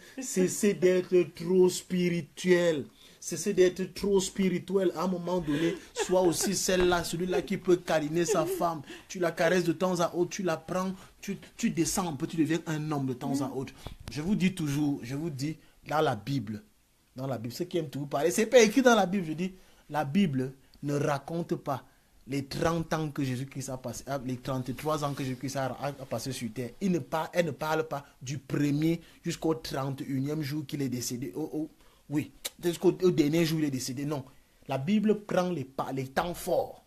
trop spirituel. Cesser d'être trop spirituel. À un moment donné, soit aussi celle-là, celui-là qui peut câliner sa femme. Tu la caresses de temps à autre, tu la prends, tu descends un peu, tu deviens un homme de temps à autre. Je vous dis toujours, dans la Bible, ceux qui aiment toujours parler, c'est pas écrit dans la Bible, je dis, la Bible ne raconte pas les 30 ans que Jésus-Christ a passé, les 33 ans que Jésus-Christ a passé sur terre. Elle ne parle pas du premier jusqu'au 31e jour qu'il est décédé. Oui, jusqu'au dernier jour il est décédé. Non, la Bible prend les temps forts.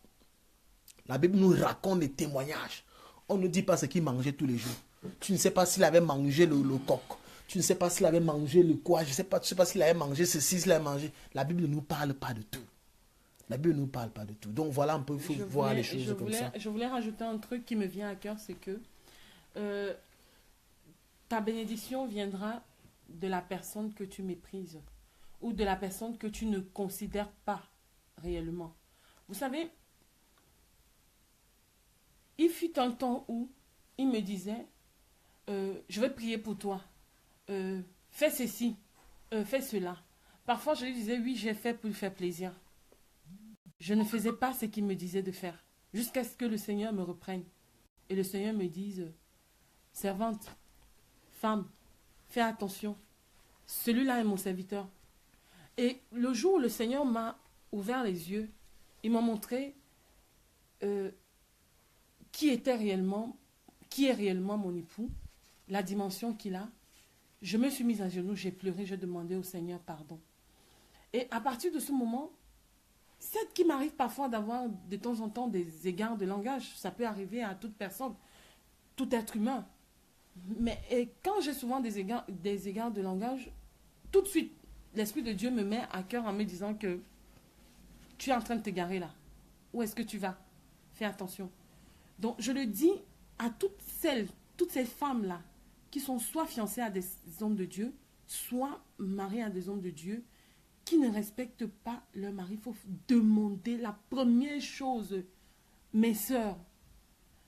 La Bible nous raconte des témoignages. On ne dit pas ce qu'il mangeait tous les jours. Tu ne sais pas s'il avait mangé le coq. Tu ne sais pas s'il avait mangé le quoi. Tu ne sais pas s'il avait mangé ceci, s'il avait mangé. La Bible ne nous parle pas de tout. La Bible ne nous parle pas de tout. Donc voilà un peu, il faut voir les choses comme ça. Je voulais rajouter un truc qui me vient à cœur, c'est que ta bénédiction viendra de la personne que tu méprises ou de la personne que tu ne considères pas réellement. Vous savez, il fut un temps où il me disait, je vais prier pour toi, fais ceci, fais cela. Parfois, je lui disais, oui, j'ai fait pour lui faire plaisir. Je ne faisais pas ce qu'il me disait de faire, jusqu'à ce que le Seigneur me reprenne. Et le Seigneur me dise, servante, femme, fais attention, celui-là est mon serviteur. Et le jour où le Seigneur m'a ouvert les yeux, il m'a montré qui est réellement mon époux, la dimension qu'il a. Je me suis mise à genoux, j'ai pleuré, j'ai demandé au Seigneur pardon. Et à partir de ce moment, c'est qu'il m'arrive parfois d'avoir de temps en temps des égards de langage. Ça peut arriver à toute personne, tout être humain. Mais quand j'ai souvent des égards de langage, tout de suite, l'Esprit de Dieu me met à cœur en me disant que tu es en train de t'égarer là. Où est-ce que tu vas? Fais attention. Donc, je le dis à toutes ces femmes-là qui sont soit fiancées à des hommes de Dieu, soit mariées à des hommes de Dieu, qui ne respectent pas leur mari. Il faut demander la première chose, mes sœurs,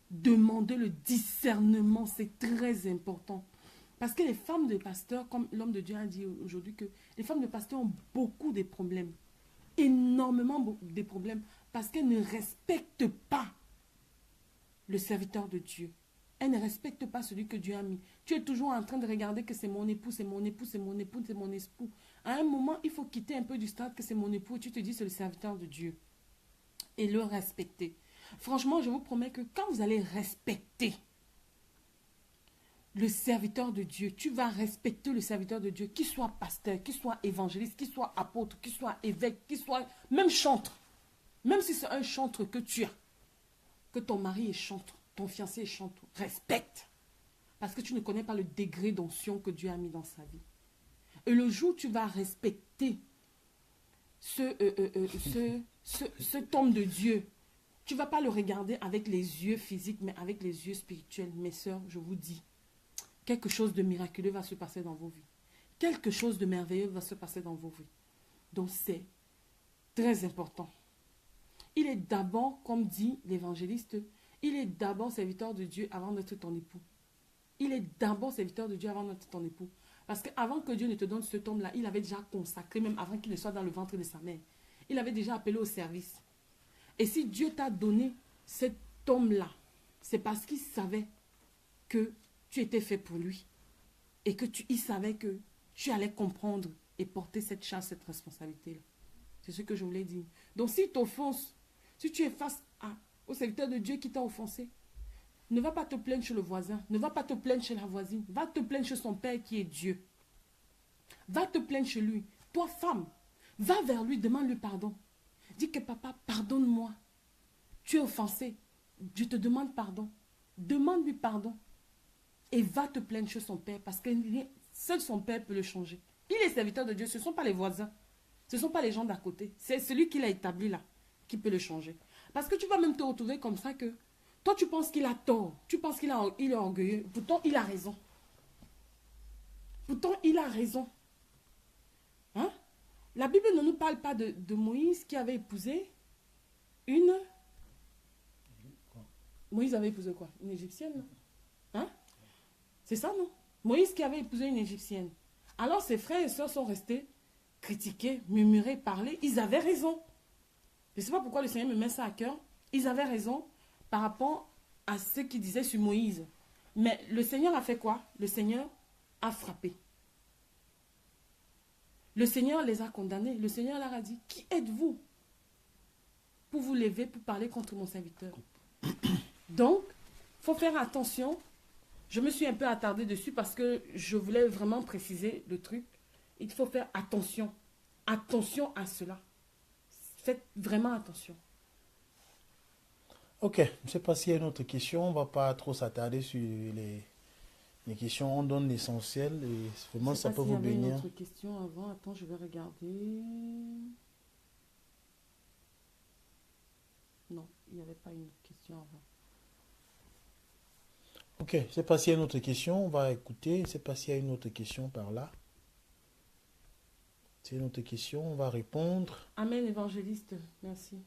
demander le discernement, c'est très important. Parce que les femmes de pasteurs, comme l'homme de Dieu a dit aujourd'hui, que les femmes de pasteurs ont beaucoup de problèmes, énormément de problèmes, parce qu'elles ne respectent pas le serviteur de Dieu. Elles ne respectent pas celui que Dieu a mis. Tu es toujours en train de regarder que c'est mon époux, c'est mon époux, c'est mon époux, c'est mon époux. À un moment, il faut quitter un peu du stade que c'est mon époux et tu te dis c'est le serviteur de Dieu. Et le respecter. Franchement, je vous promets que quand vous allez respecter le serviteur de Dieu, tu vas respecter le serviteur de Dieu, qu'il soit pasteur, qu'il soit évangéliste, qu'il soit apôtre, qu'il soit évêque, qu'il soit même chantre. Même si c'est un chantre que tu as, que ton mari est chantre, ton fiancé est chantre, respecte. Parce que tu ne connais pas le degré d'onction que Dieu a mis dans sa vie. Et le jour où tu vas respecter cet homme de Dieu, tu ne vas pas le regarder avec les yeux physiques, mais avec les yeux spirituels. Mes sœurs, je vous dis, quelque chose de miraculeux va se passer dans vos vies. Quelque chose de merveilleux va se passer dans vos vies. Donc c'est très important. Il est d'abord, comme dit l'évangéliste, il est d'abord serviteur de Dieu avant d'être ton époux. Il est d'abord serviteur de Dieu avant d'être ton époux. Parce qu'avant que Dieu ne te donne cet homme-là, il avait déjà consacré, même avant qu'il ne soit dans le ventre de sa mère. Il avait déjà appelé au service. Et si Dieu t'a donné cet homme-là, c'est parce qu'il savait que tu étais fait pour lui. Et qu'il savait que tu allais comprendre et porter cette charge, cette responsabilité-là. C'est ce que je voulais dire. Donc s'il t'offense, si tu es face au serviteur de Dieu qui t'a offensé, ne va pas te plaindre chez le voisin, ne va pas te plaindre chez la voisine, va te plaindre chez son père qui est Dieu. Va te plaindre chez lui. Toi, femme, va vers lui, demande-lui pardon. Dis que papa, pardonne-moi. Tu es offensé. Je te demande pardon. Demande-lui pardon. Et va te plaindre chez son père parce que seul son père peut le changer. Il est serviteur de Dieu, ce ne sont pas les voisins. Ce ne sont pas les gens d'à côté. C'est celui qui l'a établi là qui peut le changer. Parce que tu vas même te retrouver comme ça que toi, tu penses qu'il a tort. Tu penses qu'il est orgueilleux. Pourtant, il a raison. Pourtant, il a raison. Hein? La Bible ne nous parle pas de Moïse qui avait épousé une... Moïse avait épousé quoi? Une Égyptienne, non? Hein? C'est ça, non? Moïse qui avait épousé une Égyptienne. Alors, ses frères et sœurs sont restés critiqués, murmurer, parler. Ils avaient raison. Je ne sais pas pourquoi le Seigneur me met ça à cœur. Ils avaient raison par rapport à ce qu'ils disaient sur Moïse. Mais le Seigneur a fait quoi? Le Seigneur a frappé. Le Seigneur les a condamnés. Le Seigneur leur a dit, qui êtes-vous pour vous lever, pour parler contre mon serviteur? Donc, il faut faire attention. Je me suis un peu attardée dessus parce que je voulais vraiment préciser le truc. Il faut faire attention. Attention à cela. Faites vraiment attention. Ok, je ne sais pas s'il y a une autre question. On ne va pas trop s'attarder sur les questions. On donne l'essentiel et vraiment ça peut vous bénir. Il y avait une autre question avant. Attends, je vais regarder. Non, il n'y avait pas une autre question avant. Ok, je ne sais pas s'il y a une autre question. On va écouter. Je ne sais pas s'il y a une autre question par là. C'est une autre question, on va répondre. Amen, évangéliste. Merci.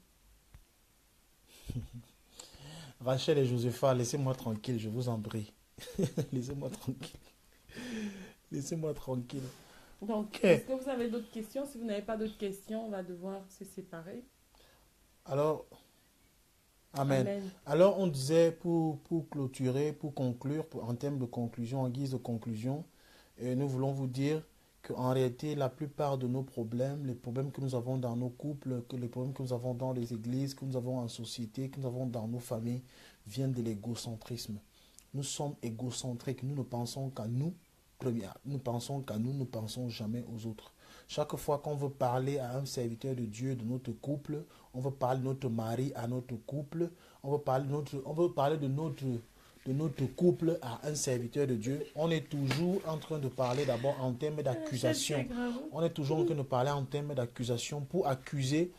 Rachel et Josepha, laissez-moi tranquille, je vous en prie. Laissez-moi tranquille. Laissez-moi tranquille. Donc, est-ce que vous avez d'autres questions? Si vous n'avez pas d'autres questions, on va devoir se séparer. Alors, Amen. Alors, on disait pour clôturer, pour conclure, en termes de conclusion, en guise de conclusion, nous voulons vous dire qu'en réalité, la plupart de nos problèmes, les problèmes que nous avons dans nos couples, que les problèmes que nous avons dans les églises, que nous avons en société, que nous avons dans nos familles, viennent de l'égocentrisme. Nous sommes égocentriques, nous ne pensons qu'à nous, nous pensons qu'à nous, nous ne pensons jamais aux autres. Chaque fois qu'on veut parler à un serviteur de Dieu de notre couple, on veut parler de notre mari à notre couple, on veut parler de notre couple à un serviteur de Dieu, on est toujours en train de parler d'abord en termes d'accusation. On est toujours en train de parler en termes d'accusation pour accuser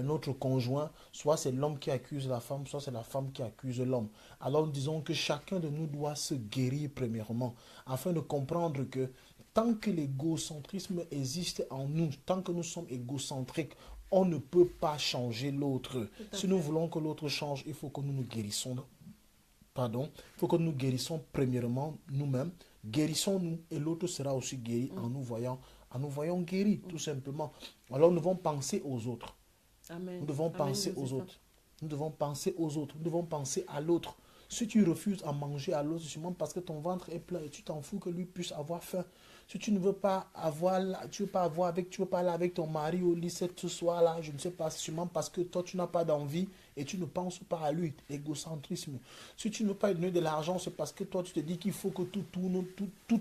notre conjoint. Soit c'est l'homme qui accuse la femme, soit c'est la femme qui accuse l'homme. Alors disons que chacun de nous doit se guérir premièrement, afin de comprendre que tant que l'égocentrisme existe en nous, tant que nous sommes égocentriques, on ne peut pas changer l'autre. Si nous voulons que l'autre change, il faut que nous nous guérissons. Il faut que nous guérissons premièrement nous-mêmes. Guérissons-nous et l'autre sera aussi guéri en nous voyant guéris, tout simplement. Alors nous devons penser aux autres. Amen. Nous devons penser aux autres. Nous devons penser aux autres. Nous devons penser à l'autre. Si tu refuses à manger à l'autre, c'est sûrement parce que ton ventre est plein et tu t'en fous que lui puisse avoir faim. Si tu ne veux pas tu veux pas aller avec ton mari au lit ce soir-là, je ne sais pas, c'est sûrement parce que toi tu n'as pas d'envie et tu ne penses pas à lui, l'égocentrisme. Si tu ne veux pas lui donner de l'argent, c'est parce que toi tu te dis qu'il faut que tout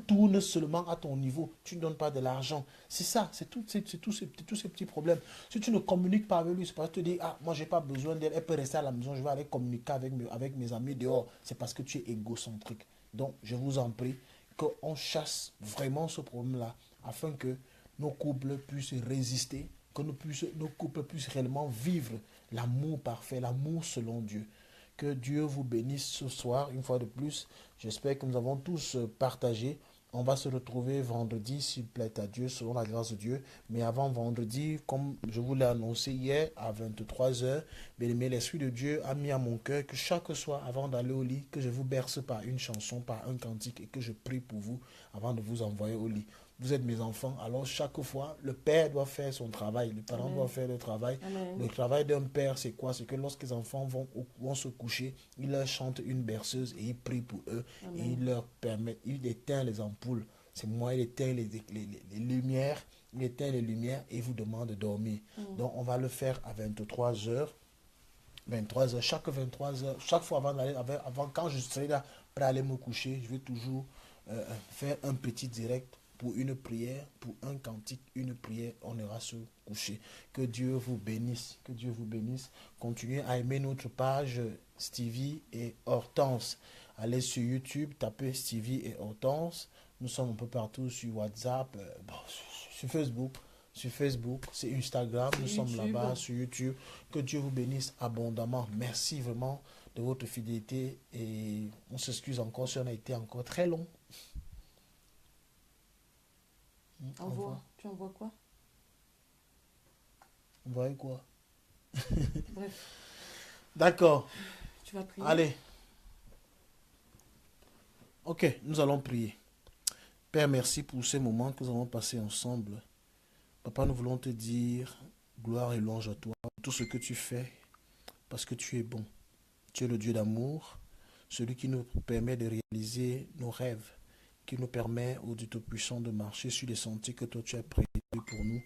tourne seulement à ton niveau. Tu ne donnes pas de l'argent. C'est ça, c'est tous ces petits problèmes. Si tu ne communiques pas avec lui, c'est parce que tu te dis, ah, moi j'ai pas besoin d'elle, elle peut rester à la maison, je vais aller communiquer avec mes amis dehors. C'est parce que tu es égocentrique. Donc, je vous en prie, qu'on chasse vraiment ce problème-là, afin que nos couples puissent résister, que nos couples puissent réellement vivre l'amour parfait, l'amour selon Dieu. Que Dieu vous bénisse ce soir, une fois de plus. J'espère que nous avons tous partagé. On va se retrouver vendredi, s'il plaît à Dieu, selon la grâce de Dieu. Mais avant vendredi, comme je vous l'ai annoncé hier, à 23h, bien-aimé, l'Esprit de Dieu a mis à mon cœur que chaque soir, avant d'aller au lit, que je vous berce par une chanson, par un cantique, et que je prie pour vous avant de vous envoyer au lit. Vous êtes mes enfants, alors chaque fois, le père doit faire son travail, le parent doit faire le travail. Amen. Le travail d'un père, c'est quoi? C'est que lorsque les enfants vont se coucher, il leur chante une berceuse et il prie pour eux. Amen. Et il leur permet, il éteint les ampoules. C'est moi, il éteint les lumières, il éteint les lumières et il vous demande de dormir. Donc on va le faire à 23h. 23h, chaque 23h, chaque fois avant quand je serai là pour aller me coucher, je vais toujours faire un petit direct pour une prière, pour un cantique, une prière, on ira se coucher. Que Dieu vous bénisse, que Dieu vous bénisse. Continuez à aimer notre page Stevie et Hortense. Allez sur YouTube, tapez Stevie et Hortense. Nous sommes un peu partout sur WhatsApp, sur Facebook, c'est Instagram, nous sommes là-bas, sur YouTube. Que Dieu vous bénisse abondamment. Merci vraiment de votre fidélité et on s'excuse encore si on a été encore très long. Envoie. Tu envoies quoi? Envoyer quoi? Bref. D'accord. Tu vas prier? Allez. Ok, nous allons prier. Père, merci pour ces moments que nous avons passés ensemble. Papa, nous voulons te dire gloire et louange à toi pour tout ce que tu fais, parce que tu es bon. Tu es le Dieu d'amour, celui qui nous permet de réaliser nos rêves, qui nous permet, au Dieu Tout-Puissant, de marcher sur les sentiers que toi tu as prévus pour nous.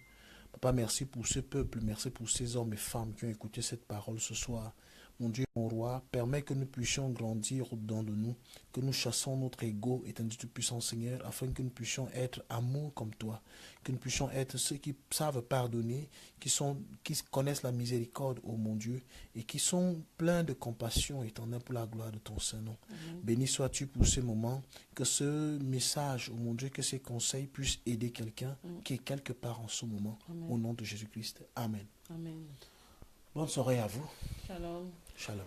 Papa, merci pour ce peuple, merci pour ces hommes et femmes qui ont écouté cette parole ce soir. Mon Dieu, mon roi, permets que nous puissions grandir au-dedans de nous, que nous chassons notre ego, étant Dieu Tout-Puissant Seigneur, afin que nous puissions être amour comme toi, que nous puissions être ceux qui savent pardonner, qui connaissent la miséricorde, ô mon Dieu, et qui sont pleins de compassion éternelle pour la gloire de ton Saint-Nom. Béni sois-tu pour ces moments, que ce message, ô mon Dieu, que ces conseils puissent aider quelqu'un qui est quelque part en ce moment. Amen. Au nom de Jésus-Christ. Amen. Amen. Bonne soirée à vous. Shalom. Shalom.